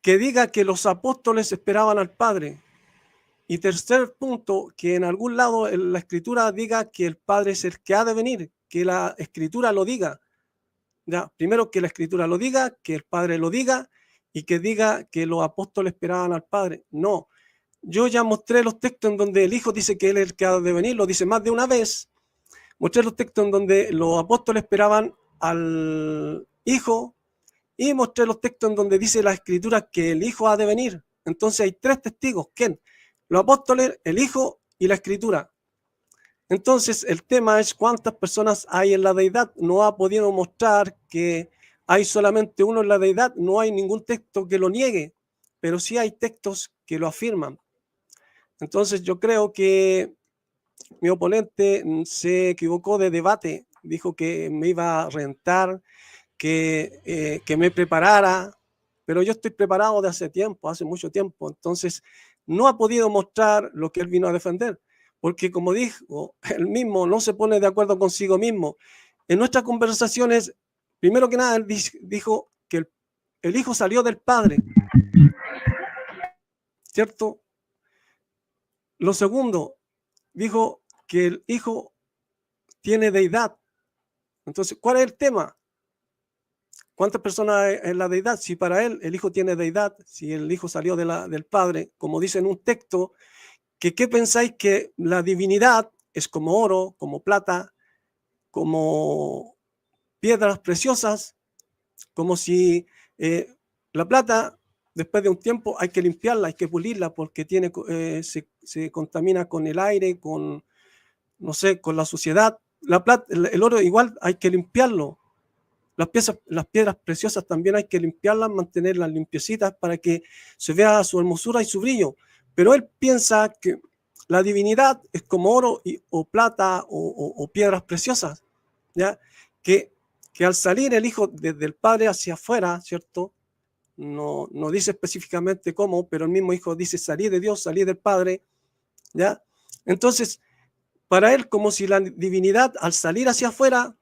que diga que los apóstoles esperaban al Padre. Y tercer punto, que en algún lado en la Escritura diga que el Padre es el que ha de venir, que la Escritura lo diga. Ya, primero que la Escritura lo diga, que el Padre lo diga y que diga que los apóstoles esperaban al Padre. No, yo ya mostré los textos en donde el Hijo dice que Él es el que ha de venir, lo dice más de una vez. Mostré los textos en donde los apóstoles esperaban al Hijo y mostré los textos en donde dice la Escritura que el Hijo ha de venir. Entonces hay tres testigos. ¿Quién? Los apóstoles, el Hijo y la Escritura. Entonces el tema es cuántas personas hay en la deidad. No ha podido mostrar que hay solamente uno en la deidad. No hay ningún texto que lo niegue, pero sí hay textos que lo afirman. Entonces yo creo que mi oponente se equivocó de debate. Dijo que me iba a rentar, que me preparara, pero yo estoy preparado de hace tiempo, hace mucho tiempo. Entonces no ha podido mostrar lo que él vino a defender, porque como dijo, él mismo no se pone de acuerdo consigo mismo. En nuestras conversaciones, primero que nada, él dijo que el Hijo salió del Padre, ¿cierto? Lo segundo, dijo que el Hijo tiene deidad. Entonces, ¿cuál es el tema? ¿Cuántas personas hay en la deidad? Si para él el Hijo tiene deidad, si el Hijo salió del Padre, como dice en un texto, que ¿qué pensáis? Que la divinidad es como oro, como plata, como piedras preciosas, como si la plata, después de un tiempo, hay que limpiarla, hay que pulirla, porque se contamina con el aire, con, no sé, con la suciedad. La plata, el oro igual hay que limpiarlo. Las piedras preciosas también hay que limpiarlas, mantenerlas limpiecitas para que se vea su hermosura y su brillo. Pero él piensa que la divinidad es como oro o plata o piedras preciosas, ¿ya? Que al salir el Hijo desde el Padre hacia afuera, ¿cierto? No dice específicamente cómo, pero el mismo Hijo dice salir de Dios, salir del Padre, ¿ya? Entonces, para él, como si la divinidad al salir hacia afuera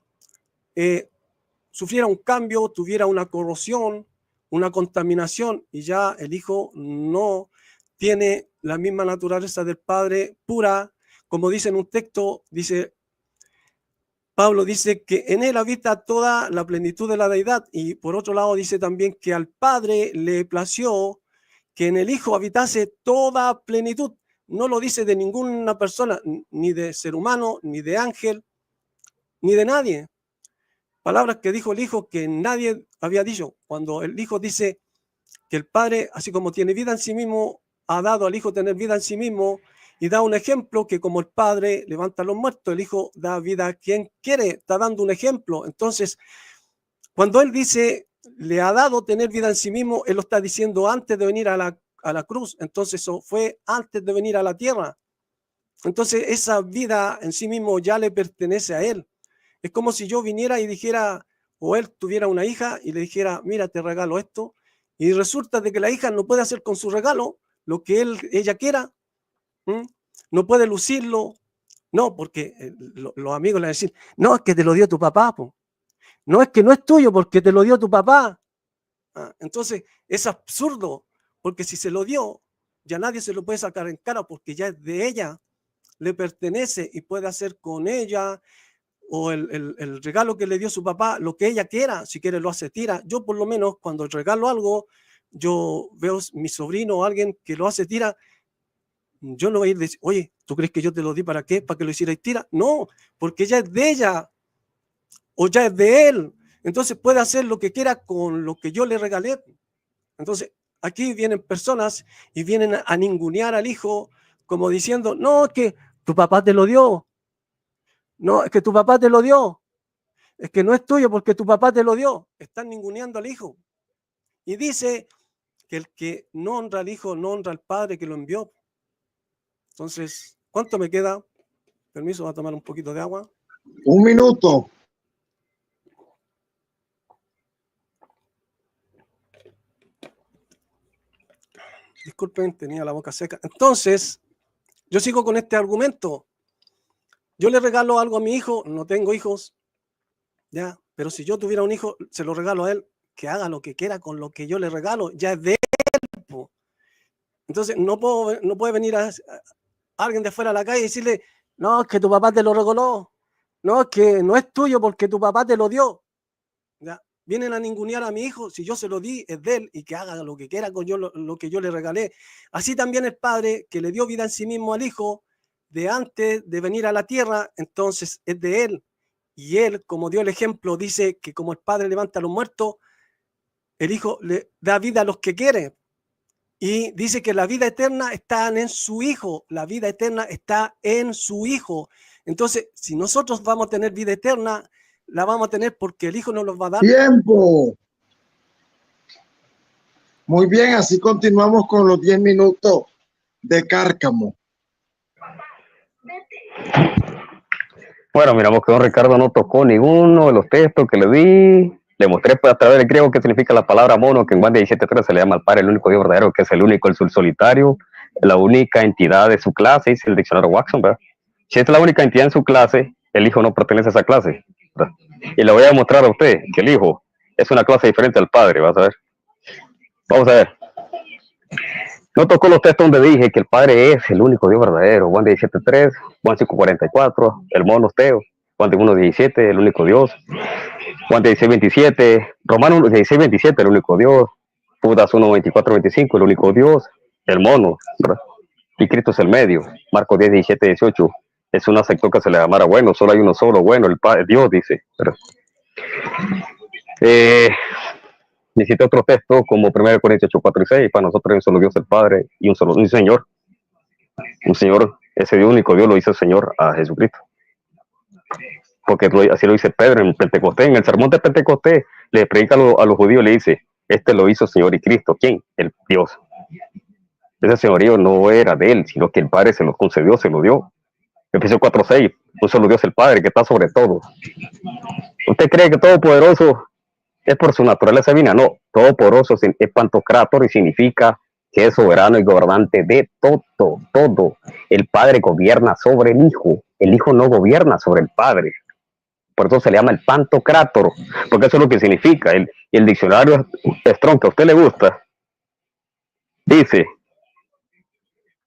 sufriera un cambio, tuviera una corrosión, una contaminación, y ya el Hijo no tiene la misma naturaleza del Padre pura, como dice en un texto, dice Pablo, dice que en él habita toda la plenitud de la deidad, y por otro lado dice también que al Padre le plació que en el Hijo habitase toda plenitud. No lo dice de ninguna persona, ni de ser humano, ni de ángel, ni de nadie. Palabras que dijo el Hijo que nadie había dicho. Cuando el Hijo dice que el Padre, así como tiene vida en sí mismo, ha dado al Hijo tener vida en sí mismo, y da un ejemplo que como el Padre levanta a los muertos, el Hijo da vida a quien quiere, está dando un ejemplo. Entonces, cuando él dice, le ha dado tener vida en sí mismo, él lo está diciendo antes de venir a la cruz. Entonces, eso fue antes de venir a la tierra. Entonces, esa vida en sí mismo ya le pertenece a él. Es como si yo viniera y dijera, o él tuviera una hija y le dijera, mira, te regalo esto, y resulta de que la hija no puede hacer con su regalo lo que ella quiera, no puede lucirlo, no, porque los amigos le van a decir, no, es que te lo dio tu papá, po. No, es que no es tuyo porque te lo dio tu papá. Entonces, es absurdo, porque si se lo dio, ya nadie se lo puede sacar en cara porque ya es de ella, le pertenece y puede hacer con ella o el regalo que le dio su papá, lo que ella quiera, si quiere lo hace, tira. Yo por lo menos cuando regalo algo, yo veo mi sobrino o alguien que lo hace, tira, yo no voy a ir a decir, oye, ¿tú crees que yo te lo di para qué? ¿Para que lo hiciera y tira? No, porque ya es de ella o ya es de él. Entonces puede hacer lo que quiera con lo que yo le regalé. Entonces aquí vienen personas y vienen a ningunear al Hijo como diciendo, no, es que tu papá te lo dio. No, es que tu papá te lo dio. Es que no es tuyo porque tu papá te lo dio. Están ninguneando al Hijo. Y dice que el que no honra al Hijo, no honra al Padre que lo envió. Entonces, ¿cuánto me queda? Permiso, voy a tomar un poquito de agua. 1 minuto. Disculpen, tenía la boca seca. Entonces, yo sigo con este argumento. Yo le regalo algo a mi hijo, no tengo hijos, ya, pero si yo tuviera un hijo, se lo regalo a él, que haga lo que quiera con lo que yo le regalo, ya es de él. Po. Entonces, no puede venir a alguien de afuera a la calle y decirle, no, es que tu papá te lo regaló, no, es que no es tuyo porque tu papá te lo dio. ¿Ya? vienen a ningunear a mi hijo, si yo se lo di, es de él, y que haga lo que quiera con lo que yo le regalé. Así también el Padre, que le dio vida en sí mismo al Hijo, de antes de venir a la tierra, entonces es de él. Y él, como dio el ejemplo, dice que como el Padre levanta a los muertos, el Hijo le da vida a los que quiere. Y dice que la vida eterna está en su Hijo, la vida eterna está en su Hijo. Entonces, si nosotros vamos a tener vida eterna, la vamos a tener porque el Hijo nos los va a dar. Tiempo. Muy bien, así continuamos con los 10 minutos de Cárcamo. Bueno, miramos que don Ricardo no tocó ninguno de los textos que le di. Le mostré pues, a través del griego qué significa la palabra mono, que en Juan 17:3 se le llama al Padre el único Dios verdadero, que es el único, el solitario, la única entidad de su clase, dice el diccionario Watson, ¿verdad? Si es la única entidad en su clase, el Hijo no pertenece a esa clase, ¿verdad? Y le voy a mostrar a usted que el Hijo es una clase diferente al Padre, ¿vas a ver? Vamos a ver. No tocó los textos donde dije que el Padre es el único Dios verdadero. Juan 17:3, Juan 5:44, el monosteo. Juan 1:17, el único Dios. Juan 16:27, Romanos 16:27, el único Dios. Judas 1:24-25, el único Dios. El mono, ¿verdad? Y Cristo es el medio. Marcos 10:17-18. Es un acepto que se le llamara bueno. Solo hay uno solo bueno, el Padre, Dios dice, ¿verdad? Necesita otro texto como 1 Corintios 8:4-6. Para nosotros hay un solo Dios, el Padre, y un Señor. Un Señor, ese único Dios lo hizo el Señor a Jesucristo. Porque así lo dice Pedro en Pentecostés. En el sermón de Pentecostés le predica a los judíos, le dice, este lo hizo Señor y Cristo. ¿Quién? El Dios. Ese señorío no era de él, sino que el Padre se lo concedió, se lo dio. Efesios 4:6, un solo Dios el Padre, que está sobre todo. ¿Usted cree que Todopoderoso es por su naturaleza divina? No, Todopoderoso es Pantocrátor y significa que es soberano y gobernante de todo. El Padre gobierna sobre el Hijo no gobierna sobre el Padre. Por eso se le llama el Pantocrátor, porque eso es lo que significa. El diccionario Strong, que a usted le gusta, dice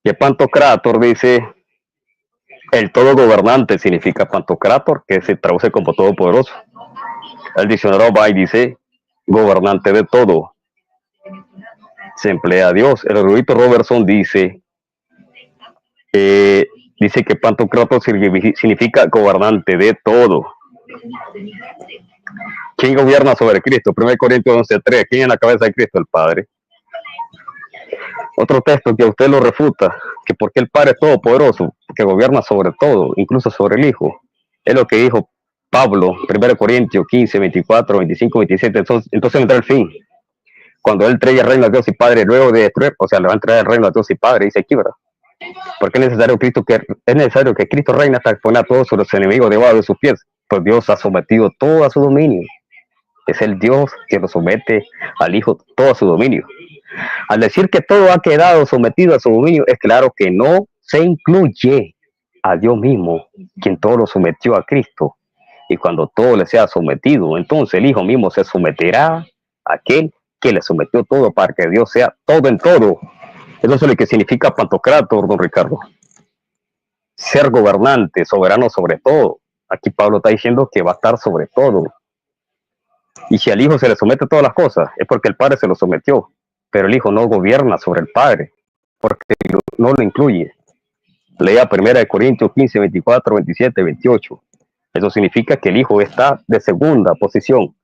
que Pantocrátor dice el todo gobernante, significa Pantocrátor, que se traduce como todopoderoso. El diccionario Bay dice gobernante de todo. Se emplea a Dios. El erudito Robertson dice que Pantocrátor significa gobernante de todo. ¿Quién gobierna sobre Cristo? 1 Corintios 11:3. ¿Quién es la cabeza de Cristo? El Padre. Otro texto que a usted lo refuta, que porque el Padre es todopoderoso, que gobierna sobre todo, incluso sobre el Hijo. Es lo que dijo Pablo, 1 Corintios 15, 24, 25, 27. Entonces entra el fin. Cuando él trae el reino a Dios y Padre, luego de destruir, o sea, le va a entregar el reino a Dios y Padre, dice aquí, ¿verdad? Porque es necesario que Cristo reine hasta poner a todos sus enemigos debajo de sus pies. Pues Dios ha sometido todo a su dominio. Es el Dios que lo somete al Hijo todo a su dominio. Al decir que todo ha quedado sometido a su dominio, es claro que no se incluye a Dios mismo, quien todo lo sometió a Cristo. Y cuando todo le sea sometido, entonces el Hijo mismo se someterá a aquel que le sometió todo para que Dios sea todo en todo. Eso es lo que significa Pantocrátor, don Ricardo. Ser gobernante, soberano sobre todo. Aquí Pablo está diciendo que va a estar sobre todo. Y si al Hijo se le somete todas las cosas, es porque el Padre se lo sometió. Pero el Hijo no gobierna sobre el Padre, porque no lo incluye. Lea 1 Corintios 15, 24, 27, 28. Eso significa que el Hijo está de segunda posición.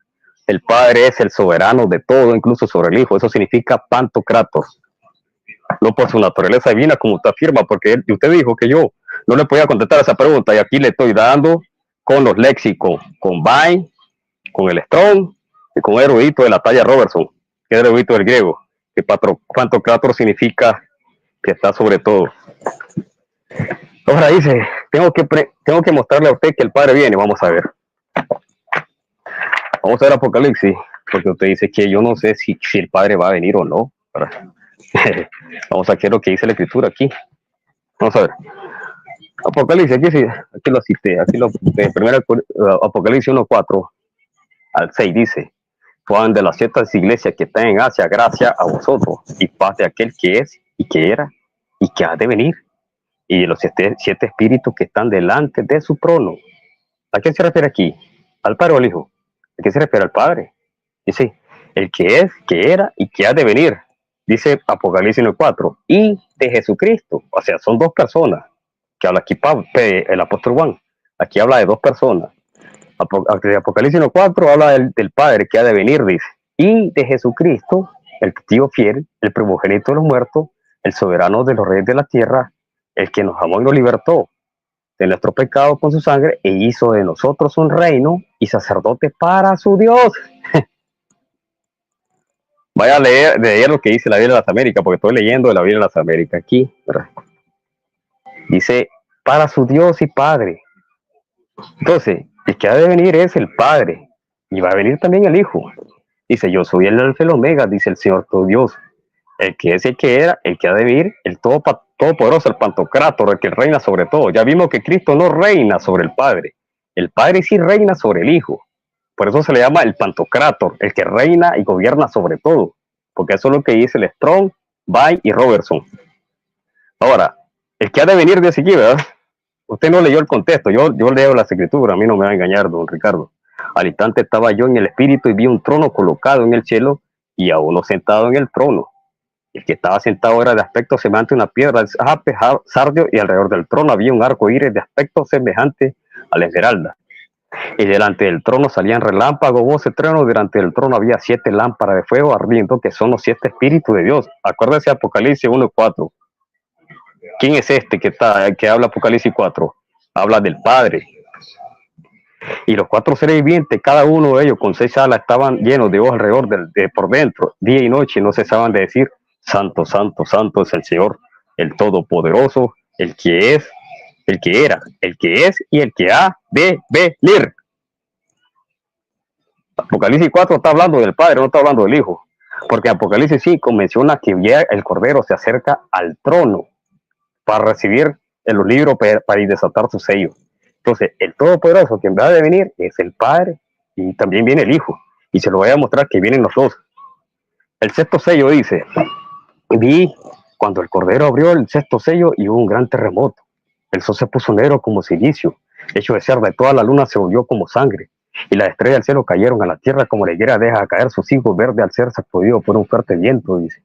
El Padre es el soberano de todo, incluso sobre el Hijo. Eso significa Pantocrátor. No por su naturaleza divina, como usted afirma, porque usted dijo que yo no le podía contestar esa pregunta, y aquí le estoy dando con los léxicos, con Vine, con el Strong y con el erudito de la talla Robertson, que es el erudito del griego, que Pantocrátor significa que está sobre todo. Ahora dice, tengo que mostrarle a usted que el Padre viene. Vamos a ver. Vamos a ver Apocalipsis, porque usted dice que yo no sé si el Padre va a venir o no. Vamos a ver lo que dice la Escritura aquí. Vamos a ver. Apocalipsis, aquí lo cité, Apocalipsis 1:4 al 6 dice, Juan de las 7 iglesias que están en Asia, gracia a vosotros y paz de aquel que es y que era y que ha de venir, y de los siete espíritus que están delante de su trono. ¿A qué se refiere aquí? ¿Al Padre o al Hijo? ¿A qué se refiere? Al Padre. Dice, el que es, que era y que ha de venir. Dice Apocalipsis 4. Y de Jesucristo. O sea, son dos personas. Que habla aquí el apóstol Juan. Aquí habla de dos personas. Apocalipsis 4 habla del Padre que ha de venir, dice. Y de Jesucristo, el testigo fiel, el primogénito de los muertos, el soberano de los reyes de la tierra, el que nos amó y nos libertó de nuestro pecado con su sangre e hizo de nosotros un reino y sacerdote para su Dios. Vaya a leer lo que dice la Biblia de las Américas, porque estoy leyendo de la Biblia de las Américas aquí, ¿verdad? Dice, para su Dios y Padre. Entonces, el que ha de venir es el Padre, y va a venir también el Hijo. Dice, yo soy el Alfa y el Omega, dice el Señor tu Dios. El que es, el que era, el que ha de venir, el todopoderoso, el Pantocrátor, el que reina sobre todo. Ya vimos que Cristo no reina sobre el Padre. El Padre sí reina sobre el Hijo. Por eso se le llama el Pantocrátor, el que reina y gobierna sobre todo. Porque eso es lo que dice el Strong, Bay y Robertson. Ahora, el que ha de venir de aquí, ¿verdad? Usted no leyó el contexto. Yo leo las escrituras, a mí no me va a engañar, don Ricardo. Al instante estaba yo en el espíritu y vi un trono colocado en el cielo y a uno sentado en el trono. El que estaba sentado era de aspecto semejante a una piedra de sardio y alrededor del trono había un arco iris de aspecto semejante a la esmeralda. Y delante del trono salían relámpagos, voces, truenos. Delante del trono había 7 lámparas de fuego ardiendo, que son los 7 espíritus de Dios. Acuérdense Apocalipsis 1:4. ¿Quién es este que habla Apocalipsis 4? Habla del Padre. Y los 4 seres vivientes, cada uno de ellos con 6 alas, estaban llenos de ojos alrededor por dentro, día y noche, no cesaban de decir, santo, santo, santo es el Señor, el Todopoderoso, el que es, el que era, el que es y el que ha de venir. Apocalipsis 4 está hablando del Padre, no está hablando del Hijo. Porque Apocalipsis 5 menciona que ya el Cordero se acerca al trono para recibir los libros para ir desatar su sello. Entonces, el Todopoderoso que va a venir es el Padre y también viene el Hijo. Y se lo voy a mostrar que vienen los dos. El 6º sello dice, vi cuando el Cordero abrió el 6º sello y hubo un gran terremoto. El sol se puso negro como silicio, hecho de cerda, y toda la luna se volvió como sangre. Y las estrellas del cielo cayeron a la tierra como la higuera deja caer sus higos verdes al ser sacudido por un fuerte viento, dice.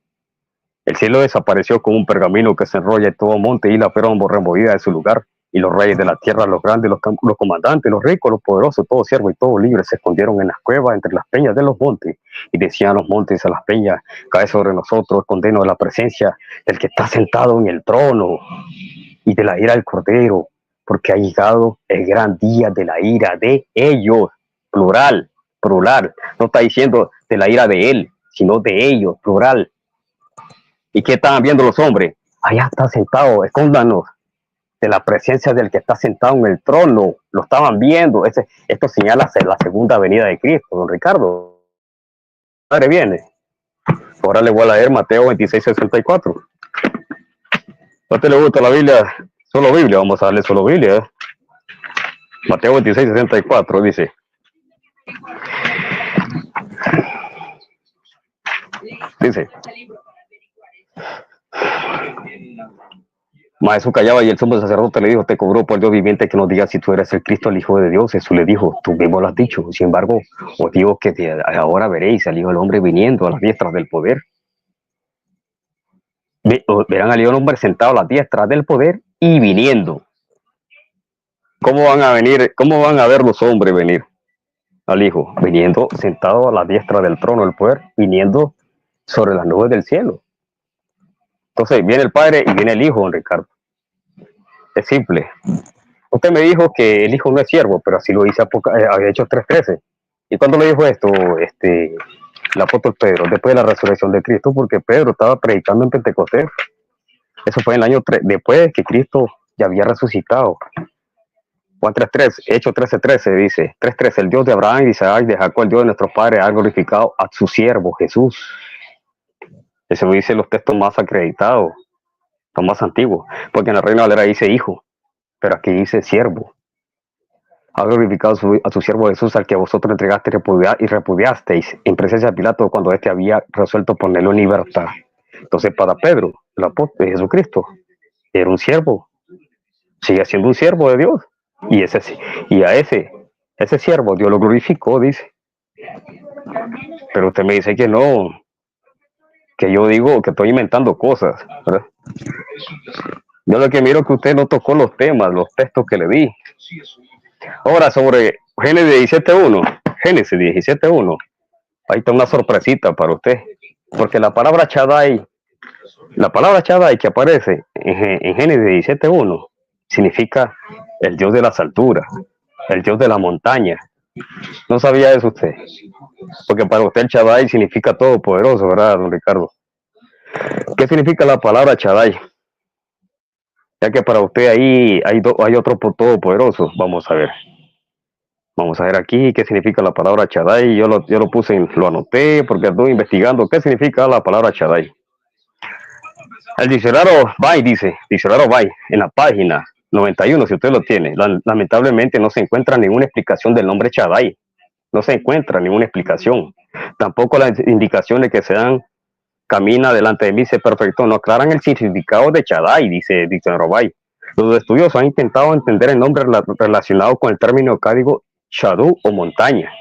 El cielo desapareció como un pergamino que se enrolla en todo monte y la fueron removida de su lugar. Y los reyes de la tierra, los grandes, los comandantes, los ricos, los poderosos, todo siervo y todo libre se escondieron en las cuevas entre las peñas de los montes. Y decían los montes a las peñas, cae sobre nosotros, escondenos de la presencia del que está sentado en el trono y de la ira del Cordero, porque ha llegado el gran día de la ira de ellos. Plural, plural. No está diciendo de la ira de él, sino de ellos, plural. ¿Y qué estaban viendo los hombres? Allá está sentado, escóndanos de la presencia del que está sentado en el trono. Lo estaban viendo. Esto señala la segunda venida de Cristo, don Ricardo. Padre viene. Ahora le voy a leer Mateo 26:64. ¿No te le gusta la Biblia? Solo Biblia, vamos a darle solo Biblia. Mateo 26:64 dice. Dice. Maestro callaba y el sumo sacerdote le dijo, te cobró por Dios viviente que nos diga si tú eres el Cristo, el Hijo de Dios. Jesús le dijo, tú mismo lo has dicho. Sin embargo, os digo que ahora veréis al Hijo del Hombre viniendo a las diestras del poder. Verán al Hijo del Hombre sentado a las diestras del poder y viniendo. ¿Cómo van a venir? ¿Cómo van a ver los hombres venir al Hijo? Viniendo sentado a la diestra del trono del poder, viniendo sobre las nubes del cielo. Entonces viene el Padre y viene el Hijo, don Ricardo. Es simple. Usted me dijo que el Hijo no es siervo, pero así lo dice Hechos 3:13. ¿Y cuándo le dijo esto el apóstol Pedro? Después de la resurrección de Cristo, porque Pedro estaba predicando en Pentecostés. Eso fue en el año 3, después de que Cristo ya había resucitado. Juan 3:3, Hechos 13:13 dice, 3:13, el Dios de Abraham y de Isaac, de Jacob, el Dios de nuestros padres, ha glorificado a su siervo Jesús. Eso lo dice los textos más acreditados, los más antiguos, porque en la Reina Valera dice hijo, pero aquí dice siervo. Ha glorificado a su siervo Jesús, al que vosotros entregaste y repudiasteis en presencia de Pilato cuando éste había resuelto ponerlo en libertad. Entonces para Pedro, el apóstol de Jesucristo, era un siervo, sigue siendo un siervo de Dios. Y a ese siervo Dios lo glorificó, dice. Pero usted me dice que no, que yo digo que estoy inventando cosas, ¿verdad? Yo lo que miro es que usted no tocó los temas, los textos que le di. Ahora, sobre Génesis 17.1, Génesis 17.1, ahí está una sorpresita para usted, porque la palabra Shaddai que aparece en Génesis 17.1 significa el Dios de las alturas, el Dios de la montaña. ¿No sabía eso usted? Porque para usted el Shaddai significa todopoderoso, ¿verdad, don Ricardo? ¿Qué significa la palabra Shaddai? Ya que para usted ahí hay otro todopoderoso. Vamos a ver. Vamos a ver aquí qué significa la palabra Shaddai. Yo lo puse, lo anoté porque estoy investigando qué significa la palabra Shaddai. El diccionario Bay diccionario Bay, en la página 91, si usted lo tiene, lamentablemente no se encuentra ninguna explicación del nombre Shaddai. No se encuentra ninguna explicación. Tampoco las indicaciones que se dan, camina delante de mí, se perfectó, no aclaran el significado de Shaddai, dice diccionario Bay. Los estudiosos han intentado entender el nombre relacionado con el término cádigo Shadu o montaña.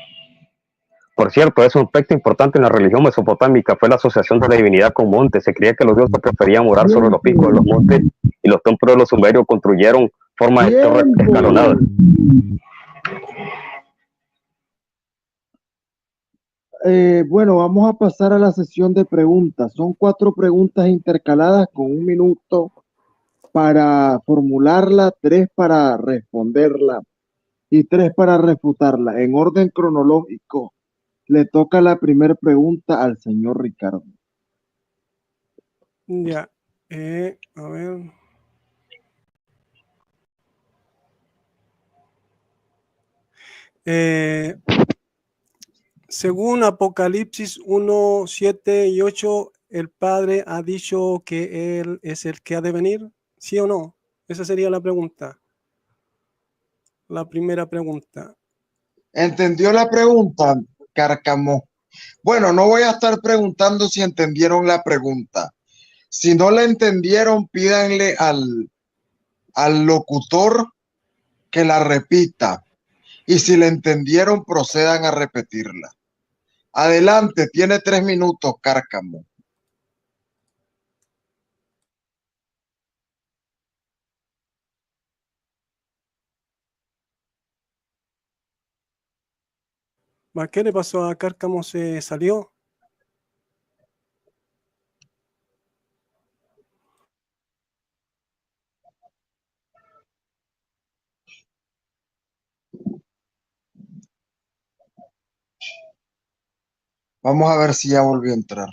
Por cierto, es un aspecto importante en la religión mesopotámica, fue la asociación de la divinidad con montes. Se creía que los dioses preferían morar sobre los picos de los montes y los templos de los sumerios construyeron formas de torres escalonadas. Bueno, vamos a pasar a la sesión de preguntas. Son 4 preguntas intercaladas con 1 minuto para formularla, 3 para responderla y 3 para refutarla. En orden cronológico, le toca la primera pregunta al señor Ricardo. Ya, a ver. Según Apocalipsis 1, 7 y 8, ¿el Padre ha dicho que Él es el que ha de venir? ¿Sí o no? Esa sería la pregunta. La primera pregunta. ¿Entendió la pregunta, Cárcamo? Bueno, no voy a estar preguntando si entendieron la pregunta. Si no la entendieron, pídanle al locutor que la repita. Y si la entendieron, procedan a repetirla. Adelante, tiene 3 minutos, Cárcamo. ¿Qué le pasó a Cárcamo? ¿Se salió? Vamos a ver si ya volvió a entrar.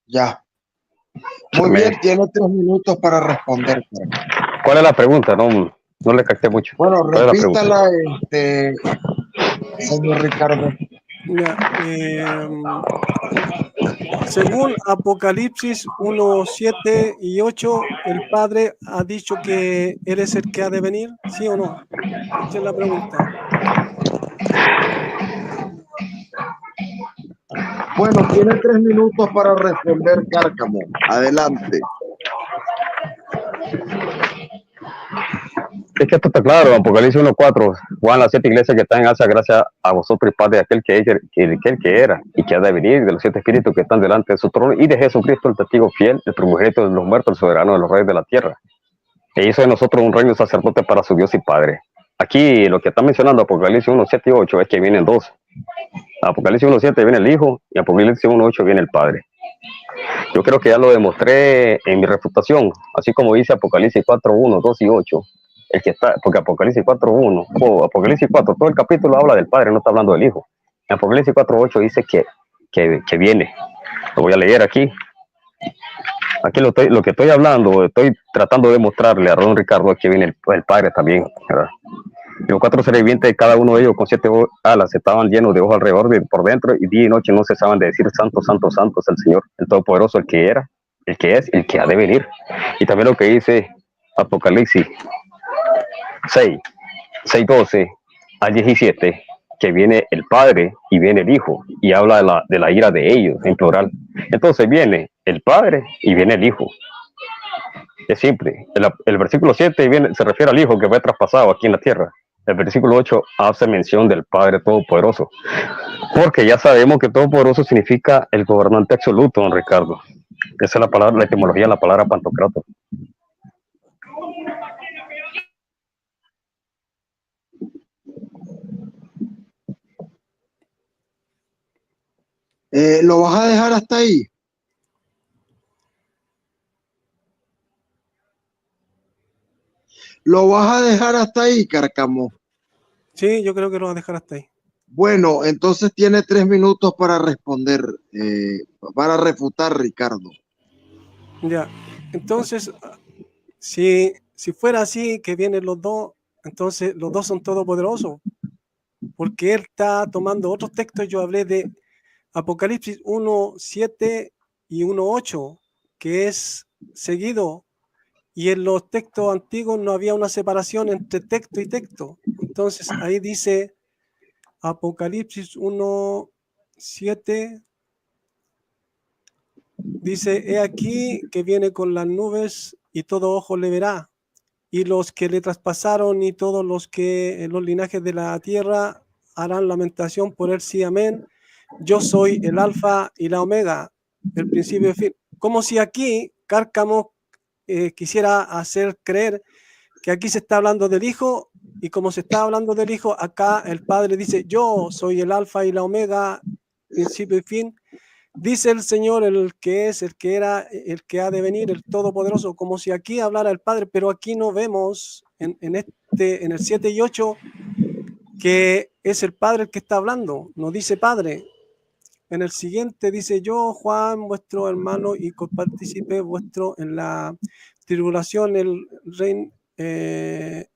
Ya. Muy bien, tiene 3 minutos para responder. ¿Cuál es la pregunta? No le capté mucho. Bueno, ¿Cuál es la pregunta? repítala, señor Ricardo. Ya, según Apocalipsis 1, 7 y 8, ¿el Padre ha dicho que Él es el que ha de venir? ¿Sí o no? Esa es la pregunta. Bueno, tiene 3 minutos para responder, Cárcamo. Adelante. Es que esto está claro, Apocalipsis 1.4, Juan, las 7 iglesias que están en Asia, gracias a vosotros y paz de aquel que era y que ha de venir, de los 7 espíritus que están delante de su trono, y de Jesucristo, el testigo fiel, el primogénito de los muertos, el soberano de los reyes de la tierra. E hizo de nosotros un reino sacerdote para su Dios y Padre. Aquí lo que está mencionando Apocalipsis 1.7 y 8 es que vienen dos. Apocalipsis 1.7 viene el Hijo y Apocalipsis 1.8 viene el Padre. Yo creo que ya lo demostré en mi refutación, así como dice Apocalipsis 4.1, 2 y 8. El que está, porque Apocalipsis 4.1 o Apocalipsis 4, todo el capítulo habla del Padre, no está hablando del Hijo. En Apocalipsis 4.8 dice que viene. Lo voy a leer aquí. Aquí lo que estoy hablando, estoy tratando de mostrarle a don Ricardo que viene el Padre también, ¿verdad? Y los 4 seres vivientes, cada uno de ellos con 7 alas, estaban llenos de ojos alrededor por dentro, y día y noche no cesaban de decir: Santo, Santo, Santo es el Señor, el Todopoderoso, el que era, el que es, el que ha de venir. Y también lo que dice Apocalipsis 6:12 al 17, que viene el Padre y viene el Hijo, y habla de la ira de ellos en plural. Entonces viene el Padre y viene el Hijo. Es simple. El versículo 7 se refiere al Hijo que fue traspasado aquí en la tierra. El versículo 8 hace mención del Padre Todopoderoso. Porque ya sabemos que Todopoderoso significa el gobernante absoluto, don Ricardo. Esa es la palabra, la etimología de la palabra Pantocrator. ¿Lo vas a dejar hasta ahí? ¿Lo vas a dejar hasta ahí, Cárcamo? Sí, yo creo que lo voy a dejar hasta ahí. Bueno, entonces tiene 3 minutos para responder, para refutar, Ricardo. Ya, entonces, si fuera así, que vienen los dos, entonces los dos son todopoderosos, porque él está tomando otros textos. Yo hablé de Apocalipsis 1:7 y 1:8, que es seguido, y en los textos antiguos no había una separación entre texto y texto. Entonces ahí dice Apocalipsis 1:7, dice: he aquí que viene con las nubes y todo ojo le verá, y los que le traspasaron y todos los que en los linajes de la tierra harán lamentación por él. Sí, amén. Yo soy el alfa y la omega, el principio y el fin. Como si aquí Cárcamo quisiera hacer creer que aquí se está hablando del Hijo, y como se está hablando del Hijo, acá el Padre dice: yo soy el alfa y la omega, principio y fin. Dice el Señor, el que es, el que era, el que ha de venir, el Todopoderoso, como si aquí hablara el Padre, pero aquí no vemos en el 7 y 8 que es el Padre el que está hablando, no dice Padre. En el siguiente dice: yo, Juan, vuestro hermano y copartícipe vuestro en la tribulación, en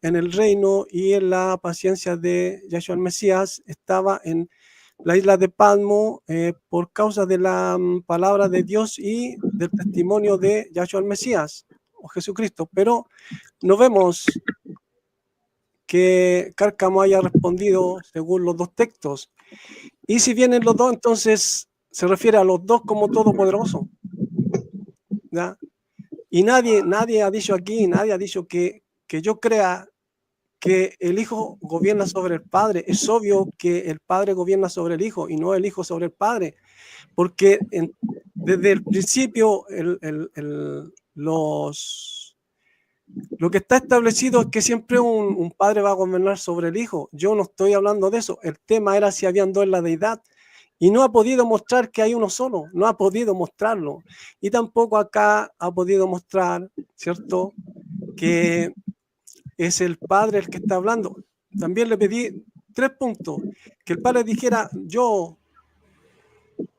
el reino y en la paciencia de Yahshua el Mesías, estaba en la isla de Patmos por causa de la palabra de Dios y del testimonio de Yahshua el Mesías o Jesucristo. Pero no vemos que Cárcamo haya respondido según los dos textos. Y si vienen los dos, entonces se refiere a los dos como todopoderoso, ¿ya? Y nadie ha dicho aquí, nadie ha dicho que yo crea que el Hijo gobierna sobre el Padre. Es obvio que el Padre gobierna sobre el Hijo y no el Hijo sobre el Padre, porque desde el principio lo que está establecido es que siempre un padre va a gobernar sobre el Hijo. Yo no estoy hablando de eso. El tema era si habían dos en la deidad, y no ha podido mostrar que hay uno solo, no ha podido mostrarlo. Y tampoco acá ha podido mostrar, ¿cierto?, que es el Padre el que está hablando. También le pedí 3 puntos: que el Padre dijera: yo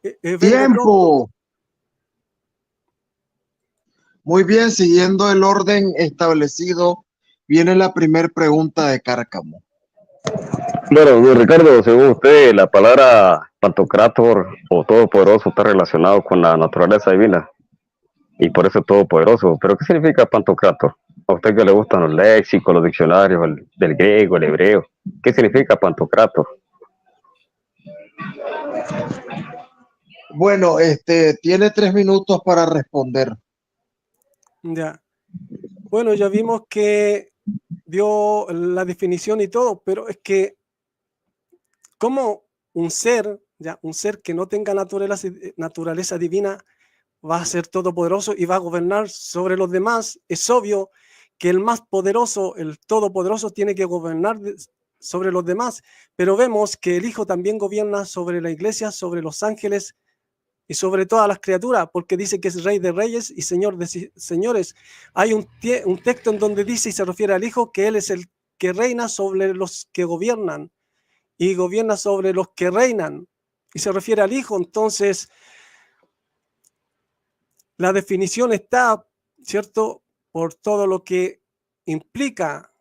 vengo ¡Tiempo! pronto. Muy bien, siguiendo el orden establecido, viene la primera pregunta de Cárcamo. Bueno, don Ricardo, según usted, la palabra Pantocrator o Todopoderoso está relacionado con la naturaleza divina y por eso es Todopoderoso. ¿Pero qué significa Pantocrator? A usted que le gustan los léxicos, los diccionarios del griego, el hebreo, ¿qué significa Pantocrator? Bueno, tiene 3 minutos para responder. Ya. Bueno, ya vimos que dio la definición y todo, pero es que como un ser que no tenga naturaleza divina va a ser todopoderoso y va a gobernar sobre los demás. Es obvio que el más poderoso, el todopoderoso, tiene que gobernar sobre los demás, pero vemos que el Hijo también gobierna sobre la iglesia, sobre los ángeles y sobre todas las criaturas, porque dice que es Rey de reyes y Señor de señores. Hay un texto en donde dice, y se refiere al Hijo, que Él es el que reina sobre los que gobiernan y gobierna sobre los que reinan, y se refiere al Hijo. Entonces, la definición está, ¿cierto?, por todo lo que implica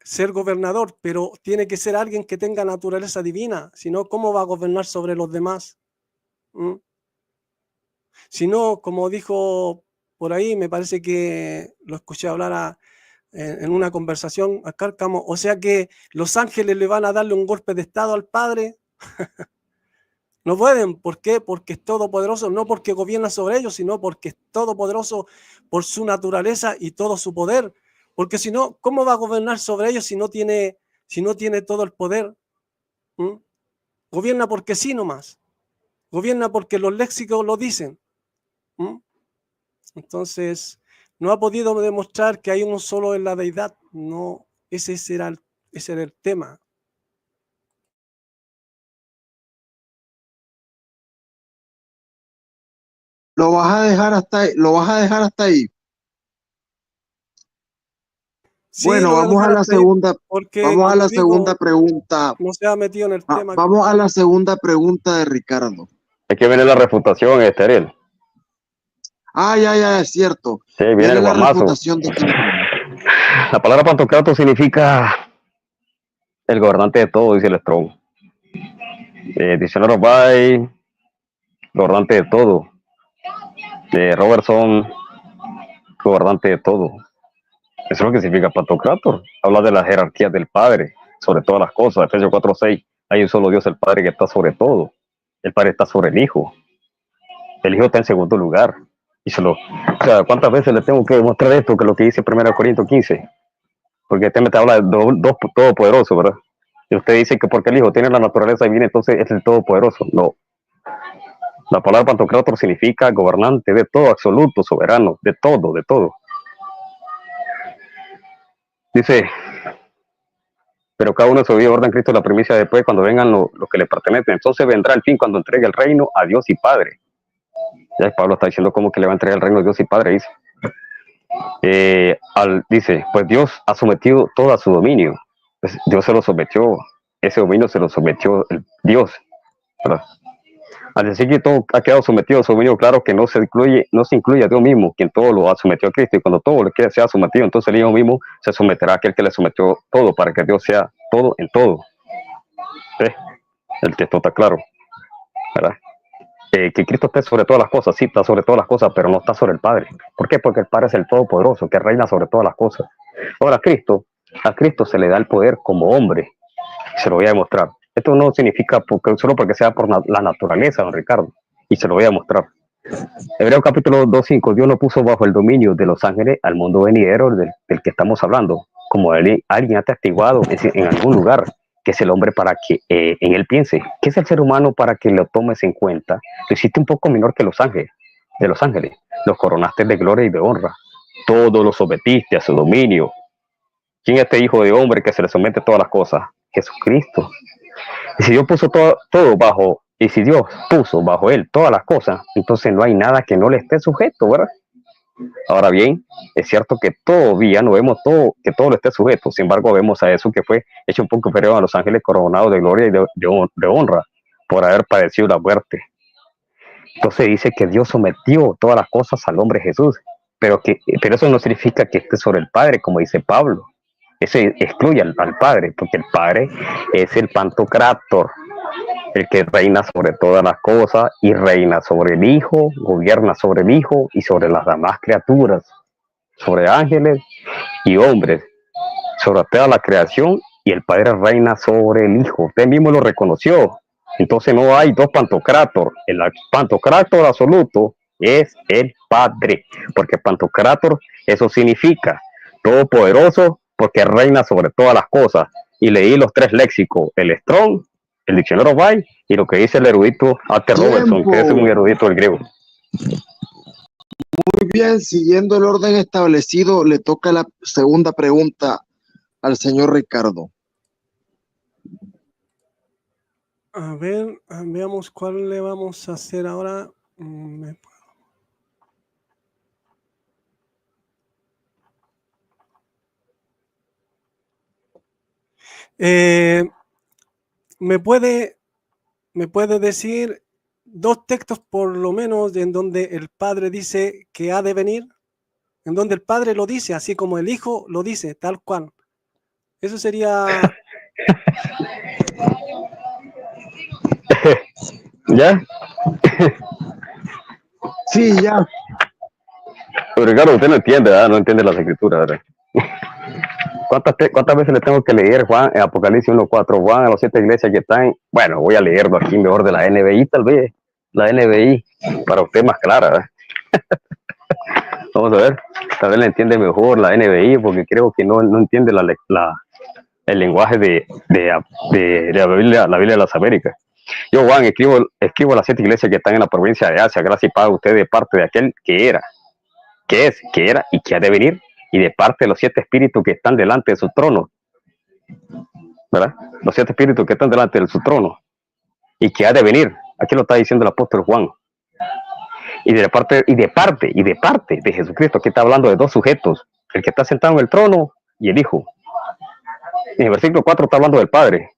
ser gobernador, pero tiene que ser alguien que tenga naturaleza divina, si no, ¿cómo va a gobernar sobre los demás? Si no, como dijo por ahí, me parece que lo escuché hablar en una conversación a Cárcamo, o sea que los ángeles le van a darle un golpe de estado al Padre. No pueden. ¿Por qué? Porque es todopoderoso, no porque gobierna sobre ellos, sino porque es todopoderoso por su naturaleza y todo su poder. Porque si no, ¿cómo va a gobernar sobre ellos si no tiene todo el poder? ¿Mm? Gobierna porque sí nomás. Gobierna porque los léxicos lo dicen. ¿Mm? Entonces, no ha podido demostrar que hay uno solo en la deidad. No, ese era el tema. Lo vas a dejar hasta ahí. Lo vas a dejar hasta ahí. Sí, Bueno, lo voy a vamos a dejar la hasta ahí segunda. porque, Vamos a como la segunda digo, pregunta. no se ha metido en el tema. Vamos a la segunda pregunta de Ricardo. Es que viene la refutación, Ariel. Ya, es cierto. Sí, viene Viene el la guamazo. refutación de Cárcamo. La palabra Pantocrator significa el gobernante de todo, dice el Strong. Diccionario Bay, gobernante de todo. Robertson, gobernante de todo. Eso es lo que significa Pantocrator. Habla de la jerarquía del Padre sobre todas las cosas. Efesios 4:6. Hay un solo Dios, el Padre, que está sobre todo. El Padre está sobre el Hijo. El Hijo está en segundo lugar. O sea, ¿cuántas veces le tengo que demostrar esto? Que lo que dice 1 Corintios 15. Porque este me te habla de dos todopoderosos, ¿verdad? Y usted dice que porque el Hijo tiene la naturaleza divina, entonces es el todopoderoso. No. La palabra Pantocrator significa gobernante de todo, absoluto, soberano, de todo, de todo. Dice, pero cada uno se oye orden Cristo la primicia después cuando vengan los que le pertenecen. Entonces vendrá el fin cuando entregue el reino a Dios y Padre. Ya Pablo está diciendo cómo que le va a entregar el reino a Dios y Padre, dice. Dice, pues Dios ha sometido todo a su dominio. Pues Dios se lo sometió, ese dominio se lo sometió Dios, ¿verdad? Al decir que todo ha quedado sometido a su dominio, claro que no se incluye a Dios mismo, quien todo lo ha sometido a Cristo, y cuando todo le sea sometido, entonces el Hijo mismo se someterá a aquel que le sometió todo, para que Dios sea todo en todo. ¿Sí? El texto está claro, ¿verdad? Que Cristo esté sobre todas las cosas, sí, está sobre todas las cosas, pero no está sobre el Padre. ¿Por qué? Porque el Padre es el Todopoderoso, que reina sobre todas las cosas. Ahora, a Cristo se le da el poder como hombre, y se lo voy a demostrar. Esto no significa solo porque sea por la naturaleza, don Ricardo, y se lo voy a demostrar. Hebreo capítulo 2:5, Dios lo puso bajo el dominio de los ángeles al mundo venidero del que estamos hablando, como alguien ha atestiguado en algún lugar, que es el hombre para que en él piense, que es el ser humano para que lo tomes en cuenta. Lo hiciste un poco menor que los ángeles, los coronaste de gloria y de honra, todo lo sometiste a su dominio. ¿Quién es este hijo de hombre que se le somete a todas las cosas? Jesucristo. Y si Dios puso todo bajo, y si Dios puso bajo él todas las cosas, entonces no hay nada que no le esté sujeto, ¿verdad? Ahora bien, es cierto que todavía no vemos que todo le esté sujeto. Sin embargo, vemos a Jesús que fue hecho un poco inferior a los ángeles, coronados de gloria y de honra por haber padecido la muerte. Entonces dice que Dios sometió todas las cosas al hombre Jesús, pero eso no significa que esté sobre el Padre, como dice Pablo. Eso excluye al Padre, porque el Padre es el Pantocrator, el que reina sobre todas las cosas y reina sobre el Hijo, gobierna sobre el Hijo y sobre las demás criaturas, sobre ángeles y hombres, sobre toda la creación, y el Padre reina sobre el Hijo. Usted mismo lo reconoció. Entonces no hay dos Pantocrator. El Pantocrator absoluto es el Padre, porque Pantocrator, eso significa todopoderoso, porque reina sobre todas las cosas. Y leí los tres léxicos, el Strong, el diccionario Bay, y lo que dice el erudito A.T. Robertson, que es un erudito del griego. Muy bien, siguiendo el orden establecido, le toca la segunda pregunta al señor Ricardo. A ver, veamos cuál le vamos a hacer ahora. ¿Me puede decir dos textos por lo menos en donde el Padre dice que ha de venir? En donde el Padre lo dice, así como el Hijo lo dice, tal cual. Eso sería... ¿Ya? Sí, ya. Pero Ricardo, usted no entiende, ¿verdad? No entiende las escrituras, ¿verdad? ¿Cuántas veces le tengo que leer Juan en Apocalipsis 1:4? Juan a las 7 iglesias que están. Bueno, voy a leerlo aquí mejor de la NBI, tal vez. La NBI, para usted más clara. Vamos a ver, tal vez le entiende mejor la NBI, porque creo que no entiende el lenguaje de la Biblia de las Américas. Yo, Juan, escribo a las 7 iglesias que están en la provincia de Asia. Gracias y paz a usted de parte de aquel que era, que es, que era y que ha de venir, y de parte de los 7 espíritus que están delante de su trono, ¿verdad? Los 7 espíritus que están delante de su trono y que ha de venir. Aquí lo está diciendo el apóstol Juan. Y de parte de Jesucristo. Aquí está hablando de dos sujetos, el que está sentado en el trono y el Hijo. En el versículo 4 está hablando del Padre,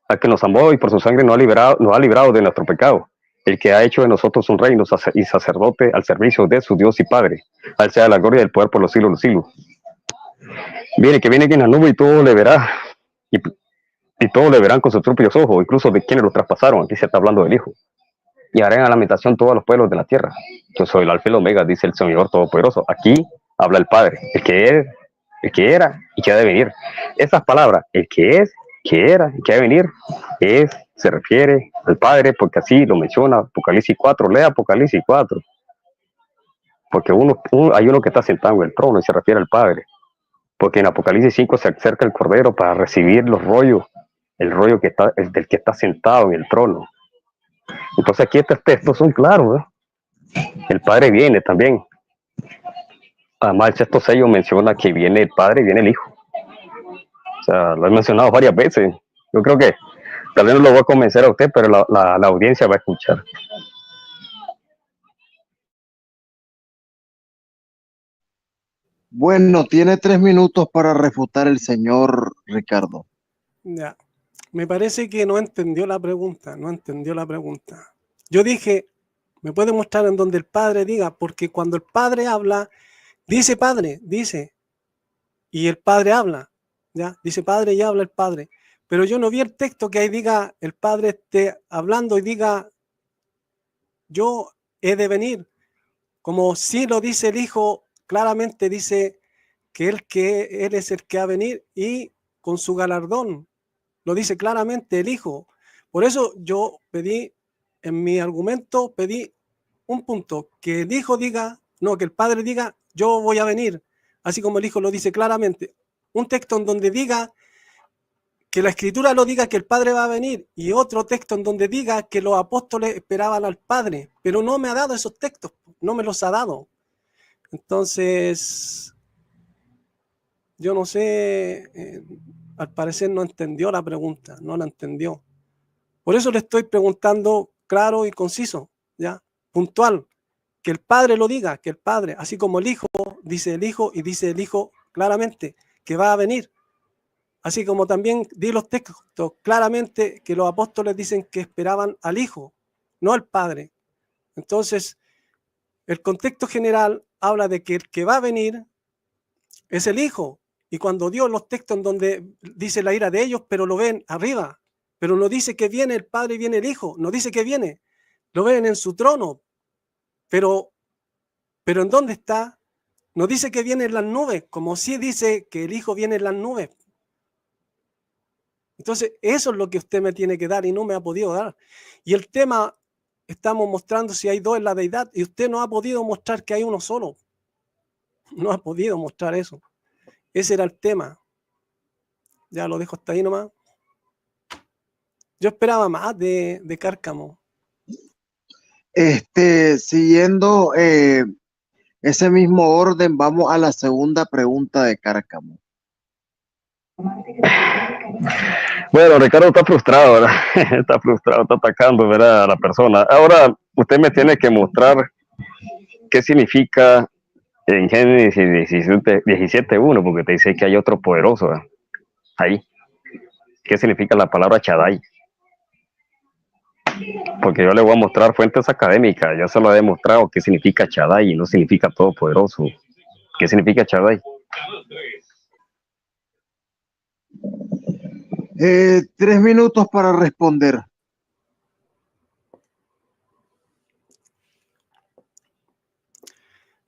al que nos amó y por su sangre nos ha librado de nuestro pecado, el que ha hecho de nosotros un reino y sacerdote al servicio de su Dios y Padre. Al sea la gloria y el poder por los siglos de los siglos. Viene en la nube y todo le verá, y todos le verán con sus propios ojos, incluso de quienes lo traspasaron. Aquí se está hablando del Hijo. Y harán a lamentación todos los pueblos de la tierra. Yo soy el Alfa y el Omega, dice el Señor Todopoderoso. Aquí habla el Padre, el que es, el que era y que ha de venir. Esas palabras, el que es, que era y que ha de venir, se refiere al Padre, porque así lo menciona Apocalipsis 4. Lea Apocalipsis 4. Porque hay uno que está sentado en el trono y se refiere al Padre. Porque en Apocalipsis 5 se acerca el Cordero para recibir los rollos, el rollo del que está sentado en el trono. Entonces aquí estos textos son claros, ¿eh? El Padre viene también. Además el sexto sello menciona que viene el Padre y viene el Hijo. O sea, lo he mencionado varias veces. Yo creo que tal vez no lo voy a convencer a usted, pero la audiencia va a escuchar. Bueno, tiene 3 minutos para refutar el señor Ricardo. Ya. Me parece que no entendió la pregunta, no entendió la pregunta. Yo dije, me puede mostrar en donde el Padre diga, porque cuando el Padre habla, dice Padre, dice, y el Padre habla, ¿ya? Dice Padre y habla el Padre. Pero yo no vi el texto que ahí diga, el Padre esté hablando y diga, yo he de venir. Como sí lo dice el Hijo, claramente dice que él es el que ha de venir y con su galardón. Lo dice claramente el Hijo. Por eso yo pedí, en mi argumento, pedí un punto, que el Hijo diga, no, que el Padre diga, yo voy a venir, así como el Hijo lo dice claramente. Un texto en donde diga, que la Escritura lo diga que el Padre va a venir, y otro texto en donde diga que los apóstoles esperaban al Padre, pero no me ha dado esos textos, no me los ha dado. Entonces, yo no sé, al parecer no entendió la pregunta, no la entendió. Por eso le estoy preguntando claro y conciso, ¿ya? Puntual, que el Padre lo diga, que el Padre, así como el Hijo, dice el Hijo y dice el Hijo claramente que va a venir. Así como también di los textos claramente que los apóstoles dicen que esperaban al Hijo, no al Padre. Entonces, el contexto general habla de que el que va a venir es el Hijo. Y cuando dio los textos en donde dice la ira de ellos, pero lo ven arriba, pero no dice que viene el Padre y viene el Hijo, no dice que viene, lo ven en su trono, pero ¿en dónde está? No dice que viene en las nubes, como sí dice que el Hijo viene en las nubes. Entonces, eso es lo que usted me tiene que dar y no me ha podido dar. Y el tema, estamos mostrando si hay dos en la deidad y usted no ha podido mostrar que hay uno solo. No ha podido mostrar eso. Ese era el tema. Ya lo dejo hasta ahí nomás. Yo esperaba más de Cárcamo. Siguiendo ese mismo orden, vamos a la segunda pregunta de Cárcamo. Bueno, Ricardo está frustrado, ¿verdad? Está frustrado, está atacando, ¿verdad?, a la persona. Ahora, usted me tiene que mostrar qué significa en Génesis 17:1, porque te dice que hay otro poderoso, ¿verdad? Ahí. ¿Qué significa la palabra Shaddai? Porque yo le voy a mostrar fuentes académicas. Yo se lo he demostrado qué significa Shaddai y no significa todopoderoso. ¿Qué significa Shaddai? 3 minutos para responder.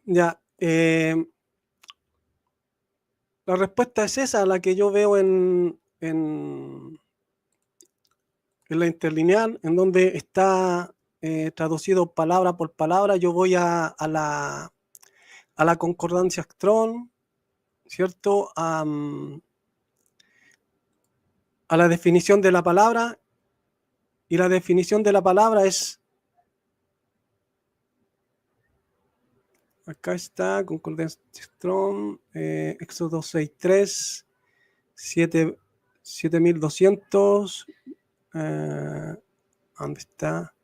Ya. La respuesta es esa, la que yo veo en la interlineal, en donde está traducido palabra por palabra. Yo voy a la concordancia Strong, ¿cierto? A la definición de la palabra, y la definición de la palabra es, acá está, concordancia Strong, Éxodo 6.3, 7200, ¿dónde está?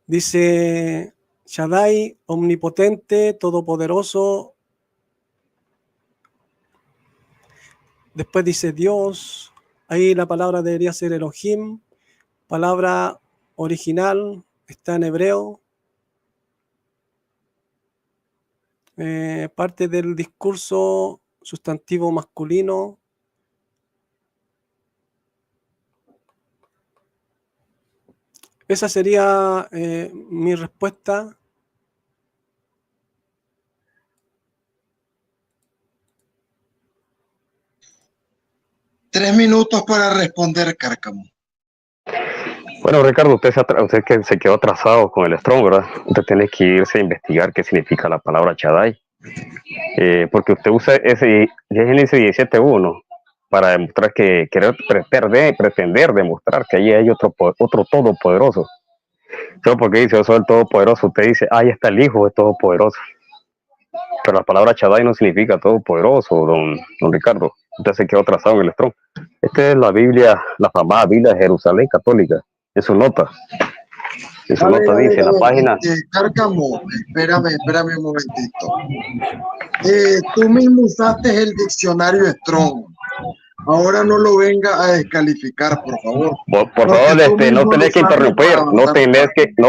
Dice Shaddai, omnipotente, todopoderoso. Después dice Dios. Ahí la palabra debería ser Elohim. Palabra original está en hebreo. Parte del discurso sustantivo masculino. Esa sería mi respuesta. Tres minutos para responder, Cárcamo. Bueno, Ricardo, usted que se quedó atrasado con el Strong, ¿verdad? Usted tiene que irse a investigar qué significa la palabra Shaddai. Porque usted usa ese Génesis 17.1 para demostrar pretender demostrar que ahí hay otro todopoderoso. Solo porque dice yo soy el todopoderoso, usted dice, ahí está el hijo de todopoderoso. Pero la palabra Shaddai no significa todopoderoso, don Ricardo. Usted se quedó atrasado en el Strong. Esta es la Biblia, la famosa Biblia de Jerusalén católica. En su nota. En su nota dice en la página. Cárcamo, espérame un momentito. Tú mismo usaste el diccionario Strong. Ahora no lo venga a descalificar, por favor. Por favor, no tenés que interrumpir, no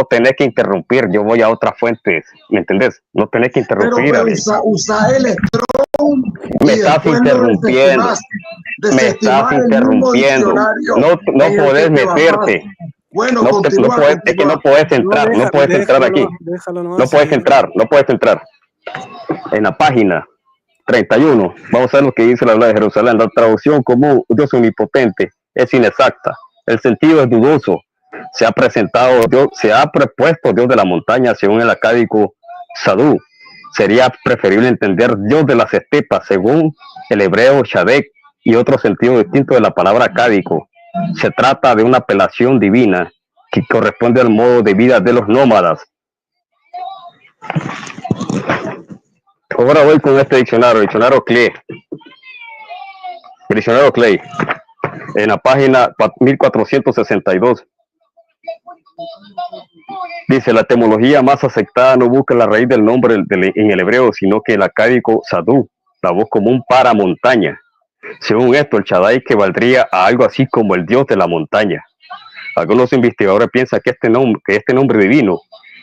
tenés que interrumpir. Yo voy a otras fuentes, ¿me entendés? No tenés que interrumpir. Pero usa el Strong. Me estás interrumpiendo. Me estás interrumpiendo. No podés meterte. Bueno, no puedes entrar, no puedes entrar aquí. No puedes entrar. En la página 31, vamos a ver lo que dice la Biblia de Jerusalén. La traducción como Dios omnipotente es inexacta. El sentido es dudoso. Se ha propuesto Dios de la montaña según el acádico Sadú. Sería preferible entender Dios de las estepas según el hebreo Shadek y otro sentido distinto de la palabra acádico. Se trata de una apelación divina que corresponde al modo de vida de los nómadas. Ahora voy con este diccionario Clay. El diccionario Clay, en la página 1462. Dice, la etimología más aceptada no busca la raíz del nombre en el hebreo, sino que el acádico Sadú, la voz común para montaña. Según esto, el Shaddai equivaldría a algo así como el dios de la montaña. Algunos investigadores piensan que este nombre divino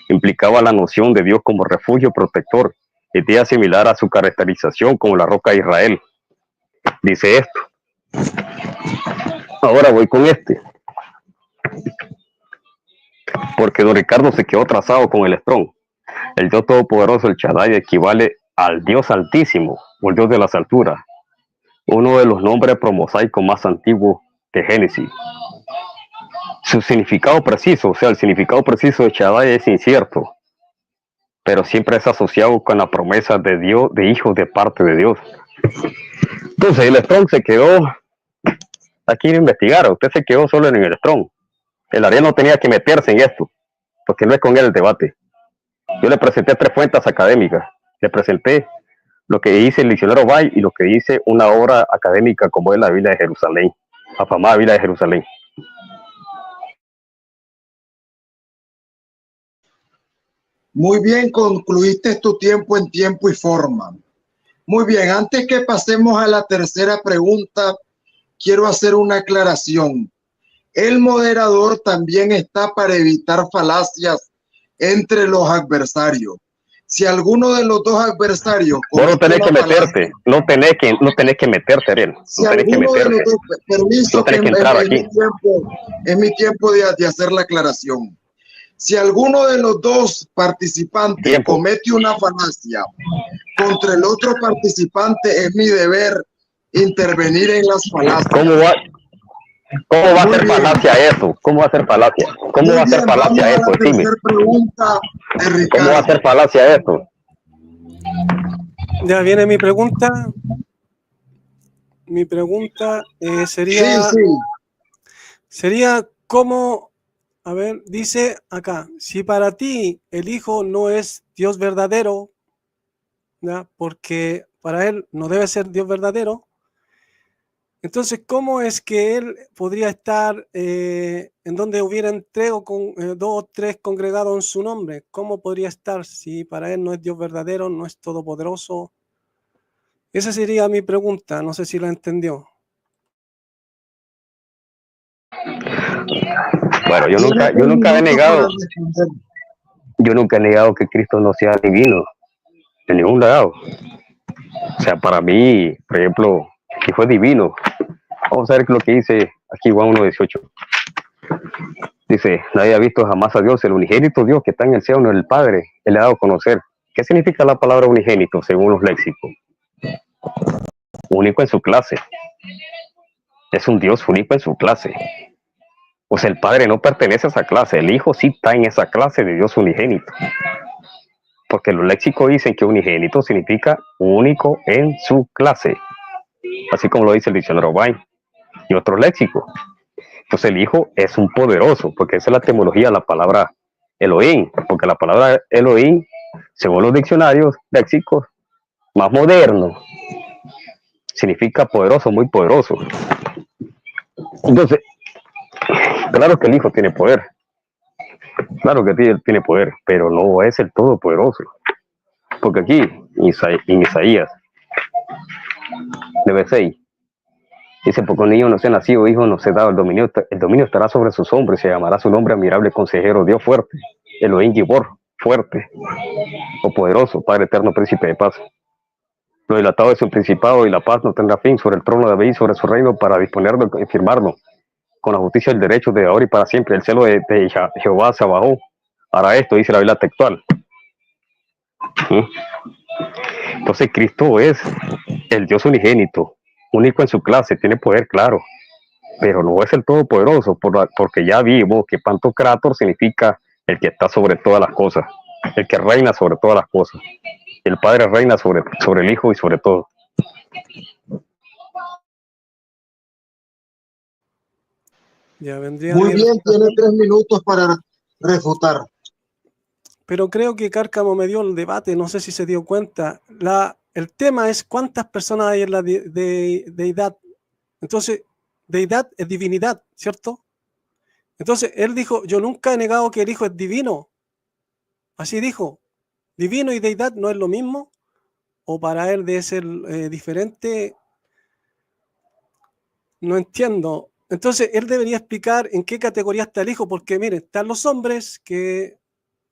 implicaba la noción de Dios como refugio protector, idea similar a su caracterización como la roca de Israel. Dice esto. Ahora voy con este. Porque don Ricardo se quedó trazado con el Strong. El Dios Todopoderoso, el Shaddai, equivale al Dios Altísimo, o el Dios de las alturas. Uno de los nombres promosaicos más antiguos de Génesis. Su significado preciso, el significado preciso de Shaddai es incierto, pero siempre es asociado con la promesa de Dios, de hijos de parte de Dios. Entonces el Strong se quedó aquí a investigar, usted se quedó solo en el Strong. El Ariel no tenía que meterse en esto, porque no es con él el debate. Yo le presenté 3 fuentes académicas, le presenté lo que dice el diccionario Bay y lo que dice una obra académica como es la Biblia de Jerusalén, la famosa Biblia de Jerusalén. Muy bien, concluiste tu tiempo en tiempo y forma. Muy bien, antes que pasemos a la tercera pregunta, quiero hacer una aclaración. El moderador también está para evitar falacias entre los adversarios. Si alguno de los dos adversarios... Vos no tenés que meterte, no tenés que meterte, Ariel. Si alguno de los dos, permiso, que es mi tiempo de hacer la aclaración. Si alguno de los dos participantes comete una falacia contra el otro participante, es mi deber intervenir en las falacias. ¿Cómo va a Muy ser bien. falacia eso? ¿Cómo va a ser falacia? ¿Cómo Muy va a ser bien, vamos falacia a eso? la Dime. tercera pregunta de ¿Cómo va a Ricardo. ser falacia eso? Ya viene mi pregunta. Mi pregunta sería cómo, a ver, dice acá, si para ti el Hijo no es Dios verdadero, ¿ya? Porque para él no debe ser Dios verdadero, entonces, ¿cómo es que él podría estar en donde hubieran dos o tres congregados en su nombre? ¿Cómo podría estar si para él no es Dios verdadero, no es todopoderoso? Esa sería mi pregunta, no sé si la entendió. Bueno, yo nunca he negado, yo nunca he negado que Cristo no sea divino, en ningún lado. O sea, para mí, por ejemplo, que fue divino. Vamos a ver lo que dice aquí Juan 1:18. Dice, nadie ha visto jamás a Dios, el unigénito Dios que está en el cielo, el Padre, Él le ha dado a conocer. ¿Qué significa la palabra unigénito según los léxicos? Único en su clase. Es un Dios único en su clase. O sea, el Padre no pertenece a esa clase, el Hijo sí está en esa clase de Dios unigénito. Porque los léxicos dicen que unigénito significa único en su clase. Así como lo dice el diccionario Vine y otros léxicos. Entonces el Hijo es un poderoso, porque esa es la etimología de la palabra Elohim, porque la palabra Elohim, según los diccionarios léxicos más modernos, significa poderoso, muy poderoso. Entonces, claro que el Hijo tiene poder, claro que tiene poder, pero no es el todopoderoso. Porque aquí, en Isaías 9:6, dice, porque un niño no se ha nacido, hijo no se ha dado, el dominio estará sobre sus hombros y se llamará su nombre admirable consejero, Dios fuerte, Elohim Gibor, fuerte o poderoso, Padre eterno, príncipe de paz. Lo dilatado de su principado y la paz no tendrá fin sobre el trono de David, sobre su reino, para disponerlo y firmarlo con la justicia y el derecho de ahora y para siempre. El celo de Jehová se abajó. Hará esto, dice la Biblia textual. Entonces Cristo es el Dios unigénito, único en su clase, tiene poder, claro, pero no es el todopoderoso, porque ya vimos que Pantocrator significa el que está sobre todas las cosas, el que reina sobre todas las cosas. El Padre reina sobre el Hijo y sobre todo. Ya vendría Muy bien, tiene 3 minutos para refutar. Pero creo que Cárcamo me dio el debate, no sé si se dio cuenta. El tema es cuántas personas hay en la deidad. Entonces, deidad es divinidad, ¿cierto? Entonces, él dijo, yo nunca he negado que el Hijo es divino. Así dijo, divino y deidad no es lo mismo, o para él debe ser diferente. No entiendo. Entonces, él debería explicar en qué categoría está el Hijo, porque miren, están los hombres, que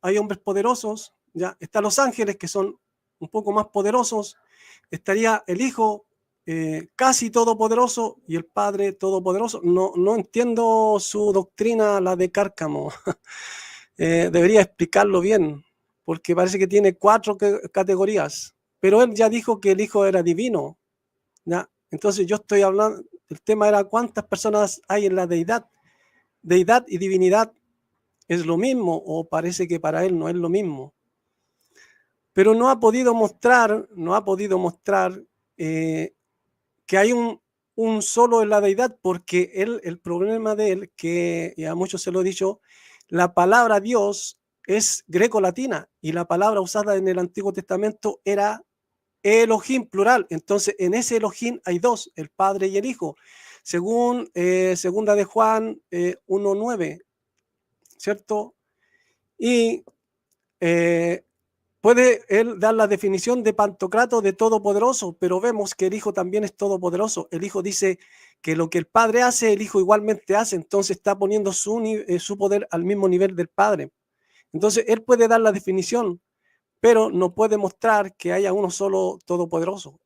hay hombres poderosos, ya están los ángeles, que son un poco más poderosos, estaría el Hijo casi todopoderoso y el Padre todopoderoso. No entiendo su doctrina, la de Cárcamo. Debería explicarlo bien, porque parece que tiene 4 categorías, pero él ya dijo que el Hijo era divino, ¿ya? Entonces yo estoy hablando, el tema era cuántas personas hay en la deidad. Deidad y divinidad es lo mismo, o parece que para él no es lo mismo. Pero no ha podido mostrar que hay un solo en la deidad, porque el problema de él, que a muchos se lo he dicho, la palabra Dios es greco-latina y la palabra usada en el Antiguo Testamento era Elohim, plural. Entonces, en ese Elohim hay dos, el Padre y el Hijo, según segunda de Juan 1:9, ¿cierto? Y puede él dar la definición de Pantocrator de todopoderoso, pero vemos que el Hijo también es todopoderoso. El Hijo dice que lo que el Padre hace, el Hijo igualmente hace, entonces está poniendo su poder al mismo nivel del Padre. Entonces, él puede dar la definición, pero no puede mostrar que haya uno solo todopoderoso,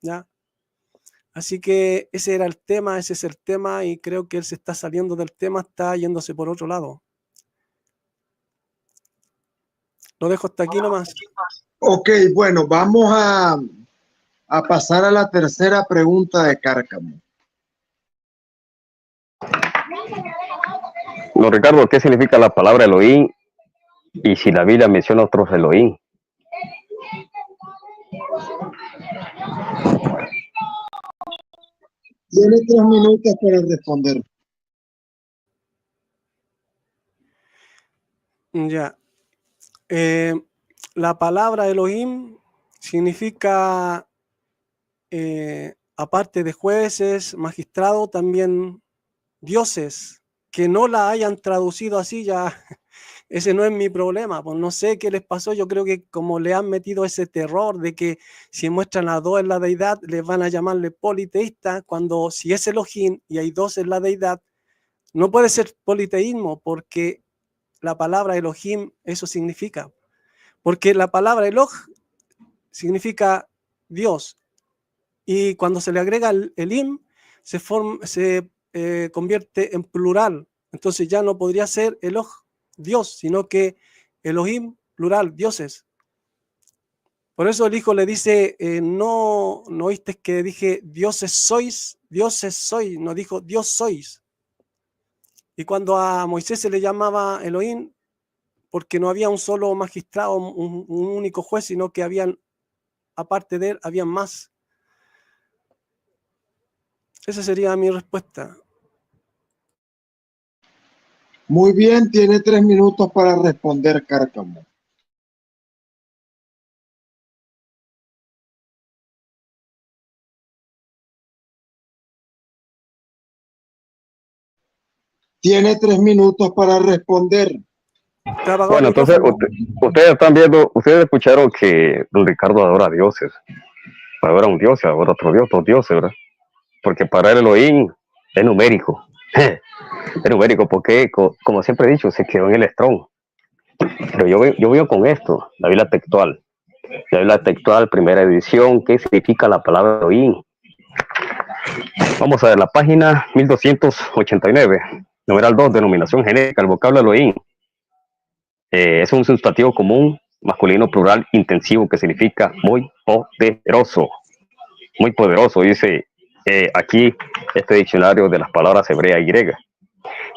¿ya? Así que ese era el tema, ese es el tema, y creo que él se está saliendo del tema, está yéndose por otro lado. Lo dejo hasta aquí nomás. Ok, bueno, vamos a a pasar a la tercera pregunta de Cárcamo. Don Ricardo, ¿qué significa la palabra Elohim? Y si la Biblia menciona otros Elohim. Tiene 3 minutos para responder. Ya. La palabra Elohim significa, aparte de jueces, magistrados, también dioses. Que no la hayan traducido así, ya ese no es mi problema. Pues no sé qué les pasó. Yo creo que como le han metido ese terror de que si muestran a dos en la deidad, les van a llamarle politeísta, cuando si es Elohim y hay dos en la deidad, no puede ser politeísmo, porque la palabra Elohim eso significa. Porque la palabra Eloh significa Dios, y cuando se le agrega el im, se convierte en plural. Entonces ya no podría ser Eloh, Dios, sino que Elohim, plural, dioses. Por eso el hijo le dice, no oíste que dije dioses sois, no dijo Dios sois. Y cuando a Moisés se le llamaba Elohim, porque no había un solo magistrado, un único juez, sino que habían, aparte de él, habían más. Esa sería mi respuesta. Muy bien, tiene 3 minutos para responder, Cárcamo. Tiene 3 minutos para responder. Bueno, entonces ustedes están viendo, ustedes escucharon que don Ricardo adora a dioses. Adora un dios, adora otro dios, dos dioses, ¿verdad? Porque para el Elohim es numérico. Es numérico porque, como siempre he dicho, se quedó en el estrón. Pero yo veo con esto, la Biblia textual. La Biblia textual, primera edición, ¿qué significa la palabra Elohim? Vamos a ver la página 1289, numeral 2, denominación genérica, el vocablo Elohim. Es un sustantivo común, masculino plural intensivo, que significa muy poderoso. Muy poderoso, dice aquí este diccionario de las palabras hebrea y griega.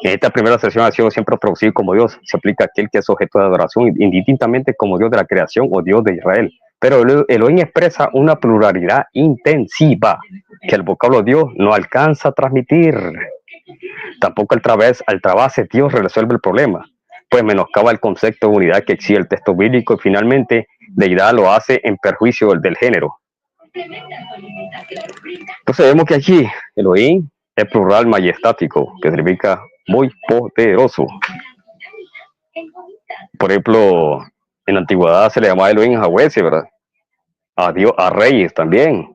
En esta primera sección ha sido siempre producido como Dios. Se aplica a aquel que es objeto de adoración, indistintamente como Dios de la creación o Dios de Israel. Pero Elohim expresa una pluralidad intensiva que el vocablo Dios no alcanza a transmitir. Tampoco al través Dios resuelve el problema, pues menoscaba el concepto de unidad que exige el texto bíblico, y finalmente deidad lo hace en perjuicio del género. Entonces vemos que aquí Elohim es plural majestático, que significa muy poderoso. Por ejemplo, en la antigüedad se le llamaba Elohim a jueces, ¿verdad? A Dios, a reyes también.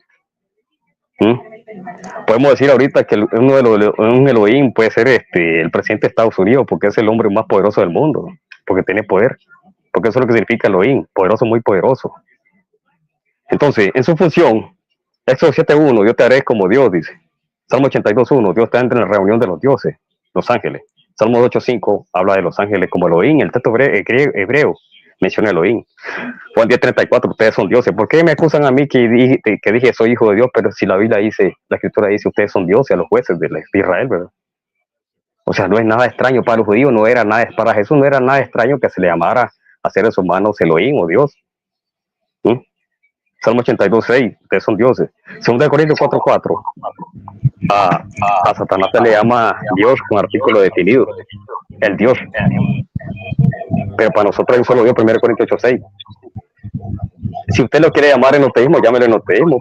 Podemos decir ahorita que un Elohim puede ser el presidente de Estados Unidos, porque es el hombre más poderoso del mundo, porque tiene poder, porque eso es lo que significa Elohim, poderoso, muy poderoso. Entonces, en su función, Éxodo 7.1, Dios te haré como Dios, dice. Salmo 82.1, Dios te entra en la reunión de los dioses, los ángeles. Salmo 8.5 habla de los ángeles como Elohim. El texto hebreo menciona Elohim. Juan 10.34, ustedes son dioses. ¿Por qué me acusan a mí que dije soy hijo de Dios? Pero si la Biblia dice, la escritura dice, ustedes son dioses, a los jueces de Israel, ¿verdad? O sea, no es nada extraño para los judíos, para Jesús no era nada extraño que se le llamara a seres humanos Elohim o Dios. Salmo 82.6, ustedes son dioses. 2 Corintios 4.4, a Satanás se le llama Dios con artículo definido, el Dios. Pero para nosotros hay un solo Dios, 1 Corintios 8.6. Si usted lo quiere llamar enoteísmo, llámelo enoteísmo.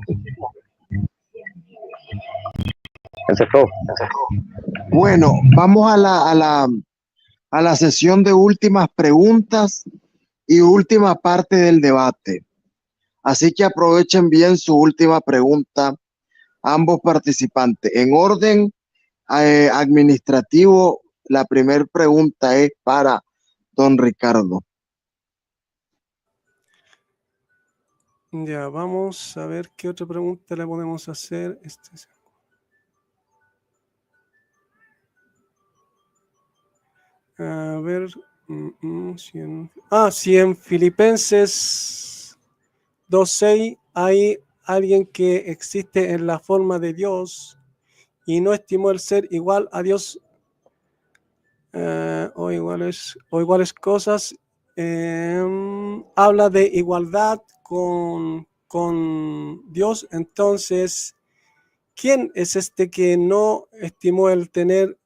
Ese es todo. Bueno, vamos a la sesión de últimas preguntas y última parte del debate. Así que aprovechen bien su última pregunta, ambos participantes. En orden administrativo, la primera pregunta es para don Ricardo. Ya, vamos a ver qué otra pregunta le podemos hacer. A ver, si en Filipenses 2.6 hay alguien que existe en la forma de Dios y no estimó el ser igual a Dios o iguales cosas, habla de igualdad con Dios. Entonces, ¿quién es este que no estimó el tener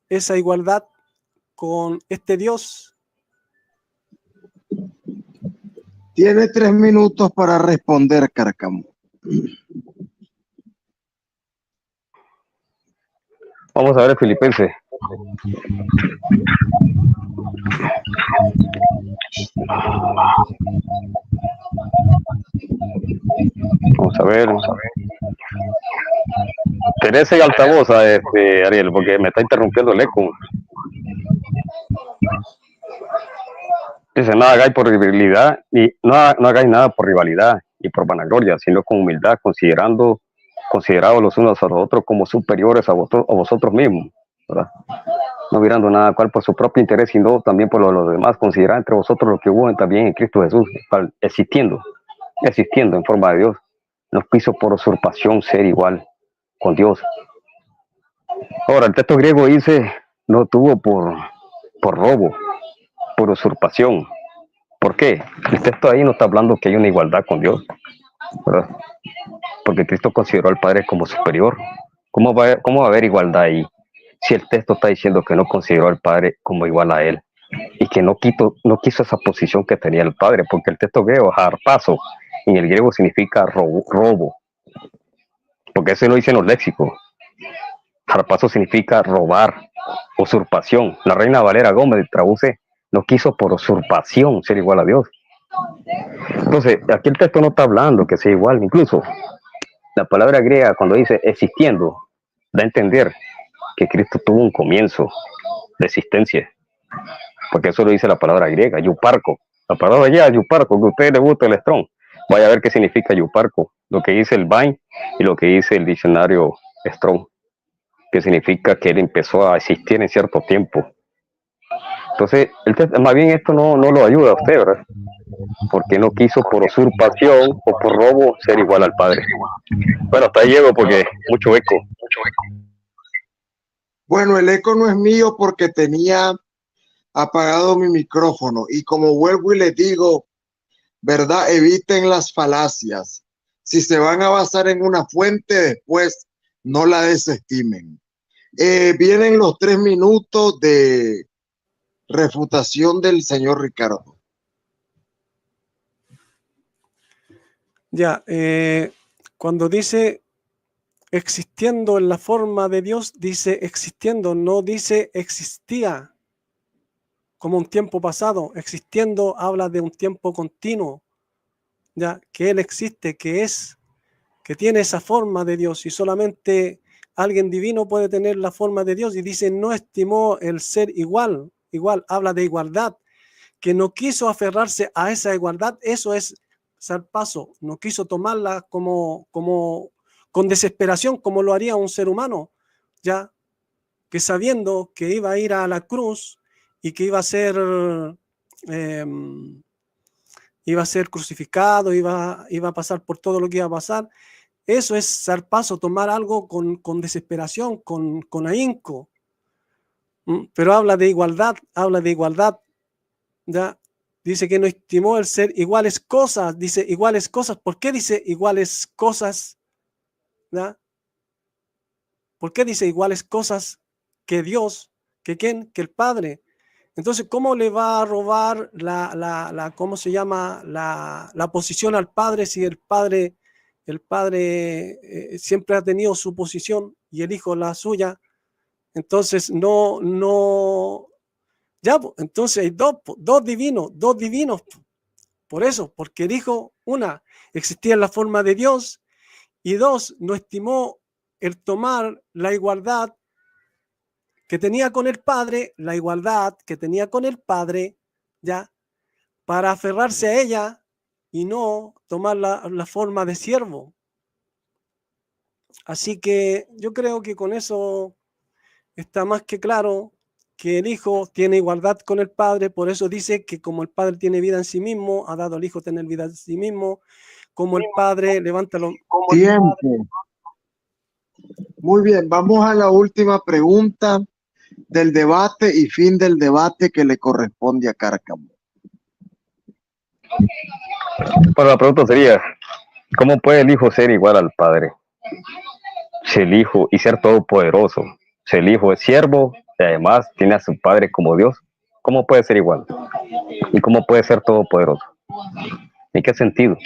esa igualdad con este Dios? Tiene 3 minutos para responder, Cárcamo. Vamos a ver el Filipenses. Vamos a ver. Teresa y altavoz, Ariel, porque me está interrumpiendo el eco. Dice, no hagáis por rivalidad, y no hagáis nada por rivalidad y por vanagloria, sino con humildad, considerados los unos a los otros como superiores a vosotros mismos, ¿verdad? No mirando nada cual por su propio interés, sino también por los demás, considerad entre vosotros lo que hubo también en Cristo Jesús, existiendo en forma de Dios, no quiso por usurpación ser igual con Dios. Ahora, el texto griego dice, no tuvo por robo, por usurpación. ¿Por qué? El texto ahí no está hablando que hay una igualdad con Dios, ¿verdad? Porque Cristo consideró al Padre como superior. ¿Cómo va a haber igualdad ahí? Si el texto está diciendo que no consideró al Padre como igual a Él y que no quiso esa posición que tenía el Padre, porque el texto griego, harpazo, en el griego significa robo, porque eso no dice en los léxicos. Harpazo significa robar, usurpación. La Reina Valera Gómez traduce, no quiso por usurpación ser igual a Dios. Entonces, aquí el texto no está hablando que sea igual, incluso la palabra griega cuando dice existiendo, da a entender que Cristo tuvo un comienzo de existencia, porque eso lo dice la palabra griega, yuparco. La palabra griega, yuparco, que a ustedes les gusta el Strong, vaya a ver qué significa yuparco, lo que dice el Vine y lo que dice el diccionario Strong, que significa que él empezó a existir en cierto tiempo. Entonces, más bien esto no lo ayuda a usted, ¿verdad? Porque no quiso por usurpación o por robo ser igual al Padre. Bueno, hasta ahí llego porque mucho eco. Bueno, el eco no es mío porque tenía apagado mi micrófono y como vuelvo y les digo, ¿verdad? Eviten las falacias. Si se van a basar en una fuente, después no la desestimen. Vienen los 3 minutos de refutación del señor Ricardo. Ya, cuando dice existiendo en la forma de Dios, dice existiendo, no dice existía como un tiempo pasado. Existiendo habla de un tiempo continuo, ya que Él existe, que tiene esa forma de Dios, y solamente alguien divino puede tener la forma de Dios. Y dice, no estimó el ser igual, habla de igualdad, que no quiso aferrarse a esa igualdad. Eso es zarpazo, no quiso tomarla como con desesperación, como lo haría un ser humano, ya que sabiendo que iba a ir a la cruz y que iba a ser crucificado, iba a pasar por todo lo que iba a pasar. Eso es zarpazo, tomar algo con desesperación, con ahínco. Pero habla de igualdad, ¿ya? Dice que no estimó el ser iguales cosas, dice iguales cosas. ¿Por qué dice iguales cosas? ¿Ya? ¿Por qué dice iguales cosas que Dios? ¿Que quién? Que el Padre. Entonces, ¿cómo le va a robar ¿cómo se llama? La posición al Padre si el Padre siempre ha tenido su posición y el Hijo la suya? Entonces, ya, entonces hay dos divinos. Por eso, porque el Hijo, una, existía en la forma de Dios, y dos, no estimó el tomar la igualdad que tenía con el Padre, ya, para aferrarse a ella y no tomar la forma de siervo. Así que yo creo que con eso está más que claro que el Hijo tiene igualdad con el Padre. Por eso dice que como el Padre tiene vida en sí mismo, ha dado al Hijo tener vida en sí mismo. como el Padre levanta los... Tiempo. Muy bien, vamos a la última pregunta del debate y fin del debate que le corresponde a Cárcamo. Bueno, la pregunta sería, ¿cómo puede el Hijo ser igual al Padre? Si el Hijo y ser todopoderoso, si el Hijo es siervo y además tiene a su Padre como Dios, ¿cómo puede ser igual? ¿Y cómo puede ser todopoderoso? ¿En qué sentido?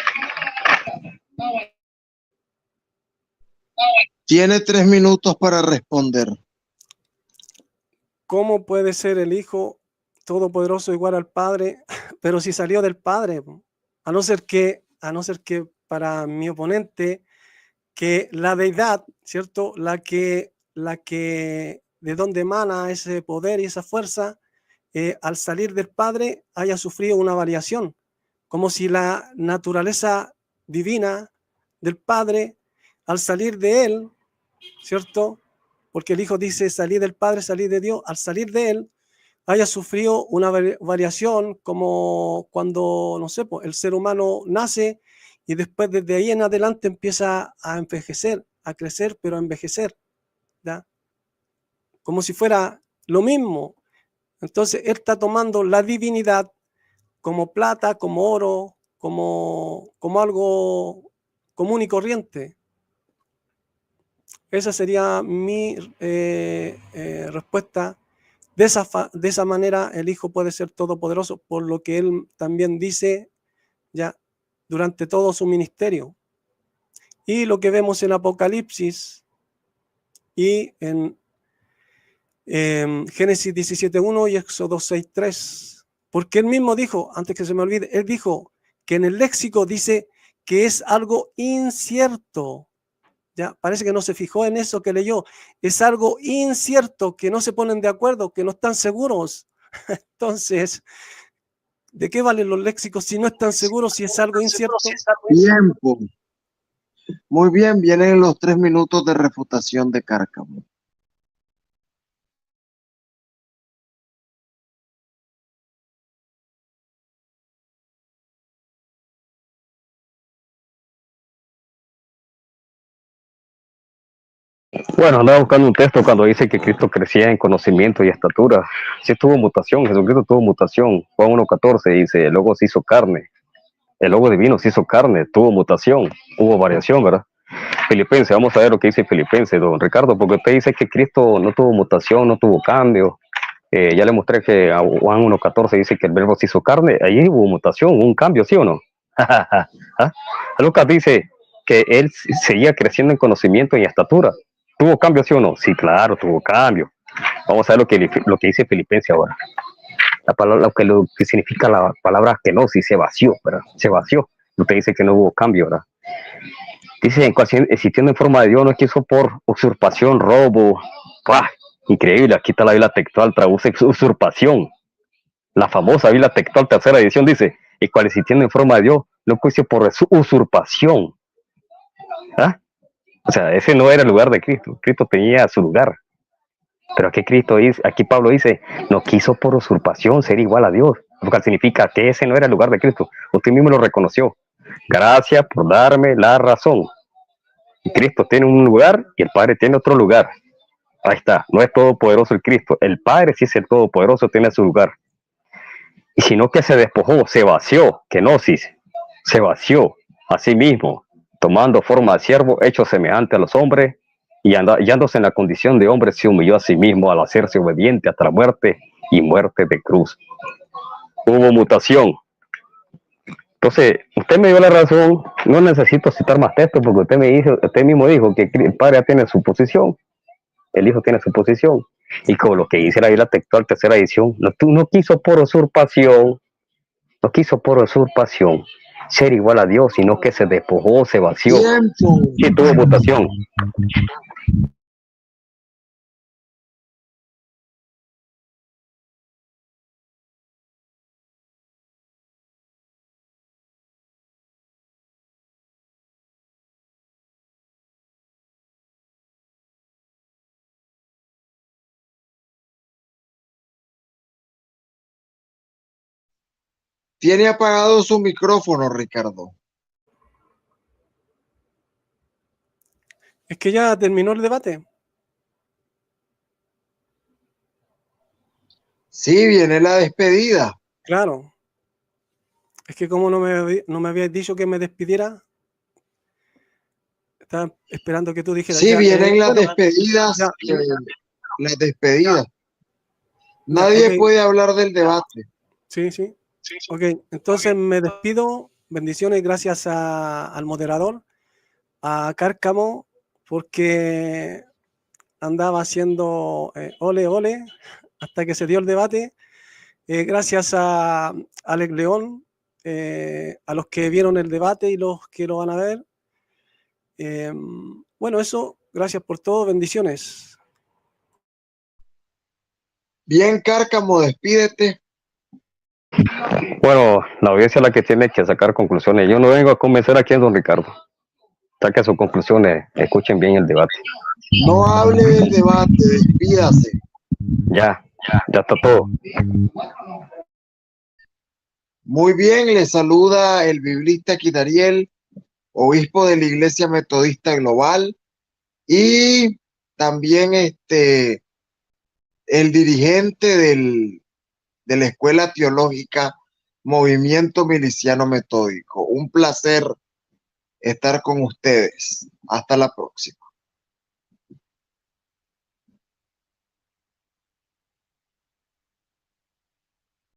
Tiene 3 minutos para responder. ¿Cómo puede ser el Hijo todopoderoso igual al Padre? Pero si salió del Padre, a no ser que para mi oponente, que la deidad, ¿cierto? De donde emana ese poder y esa fuerza, al salir del Padre haya sufrido una variación, como si la naturaleza divina del Padre, al salir de él, ¿cierto? Porque el Hijo dice, salí del Padre, salí de Dios, al salir de él, haya sufrido una variación como cuando, no sé, el ser humano nace y después desde ahí en adelante empieza a envejecer, a crecer, pero a envejecer, ¿ya? Como si fuera lo mismo. Entonces, él está tomando la divinidad como plata, como oro, como algo común y corriente. Esa sería mi respuesta. De esa manera el Hijo puede ser todopoderoso, por lo que él también dice ya durante todo su ministerio. Y lo que vemos en Apocalipsis y en Génesis 17.1 y Éxodo 6.3. Porque él mismo dijo, antes que se me olvide, él dijo que en el léxico dice que es algo incierto. Ya, parece que no se fijó en eso que leyó. Es algo incierto, que no se ponen de acuerdo, que no están seguros. Entonces, ¿de qué valen los léxicos si no están seguros, si es algo incierto? Tiempo. Muy bien, vienen los 3 minutos de refutación de Cárcamo. Bueno, andaba buscando un texto cuando dice que Cristo crecía en conocimiento y estatura. Sí tuvo mutación, Jesucristo tuvo mutación. Juan 1.14 dice, el Logo se hizo carne. El Logo divino se hizo carne, tuvo mutación, hubo variación, ¿verdad? Filipenses, vamos a ver lo que dice Filipenses, don Ricardo, porque usted dice que Cristo no tuvo mutación, no tuvo cambio. Ya le mostré que a Juan 1.14 dice que el verbo se hizo carne, ahí hubo mutación, un cambio, ¿sí o no? ¿Ah? Lucas dice que él seguía creciendo en conocimiento y estatura. ¿Tuvo cambio, sí o no? Sí, claro, tuvo cambio. Vamos a ver lo que dice Filipenses ahora. La palabra, lo que significa la palabra kenosis, se vació, ¿verdad? Se vació. Usted dice que no hubo cambio, ¿verdad? Dice, existiendo en forma de Dios, no quiso por usurpación, robo. ¡Pah! Increíble, aquí está la Biblia textual, traduce usurpación. La famosa Biblia textual, tercera edición, dice, y cual existiendo en forma de Dios, no quiso por usurpación. ¿Ah? O sea, ese no era el lugar de Cristo. Cristo tenía su lugar. Pero aquí Cristo dice, aquí Pablo dice, no quiso por usurpación ser igual a Dios. Lo que significa que ese no era el lugar de Cristo. Usted mismo lo reconoció. Gracias por darme la razón. Y Cristo tiene un lugar y el Padre tiene otro lugar. Ahí está, no es todopoderoso el Cristo. El Padre sí es el todopoderoso, tiene su lugar. Y sino que se despojó, se vació, kenosis, se vació a sí mismo, tomando forma de siervo, hecho semejante a los hombres, y hallándose en la condición de hombre, se humilló a sí mismo al hacerse obediente hasta la muerte y muerte de cruz. Hubo mutación. Entonces, usted me dio la razón, no necesito citar más textos porque usted mismo dijo que el Padre tiene su posición, el Hijo tiene su posición, y como lo que dice la Biblia textual, tercera edición, no quiso por usurpación, no quiso por usurpación ser igual a Dios, sino que se despojó, se vació. Tiempo. Sí, tuvo mutación. Tiene apagado su micrófono, Ricardo. Es que ya terminó el debate. Sí, viene la despedida. Claro. Es que como no me habías dicho que me despidiera, estaba esperando que tú dijeras. Sí, Ya, vienen las bueno, despedidas. ya, Las despedidas. ya, Nadie ok. puede hablar del debate. Sí, sí. Ok, entonces me despido. Bendiciones, gracias al moderador, a Cárcamo, porque andaba haciendo ole, ole, hasta que se dio el debate. Gracias a Alex León, a los que vieron el debate y los que lo van a ver. Bueno, eso, gracias por todo, bendiciones. Bien, Cárcamo, despídete. Bueno, la audiencia es la que tiene que sacar conclusiones. Yo no vengo a convencer aquí a don Ricardo. Saque sus conclusiones, escuchen bien el debate. No hable del debate, despídase. Ya está todo. Muy bien, le saluda el biblista Quitariel, obispo de la Iglesia Metodista Global, y también el dirigente de la Escuela Teológica Movimiento Miliciano Metódico. Un placer estar con ustedes. Hasta la próxima.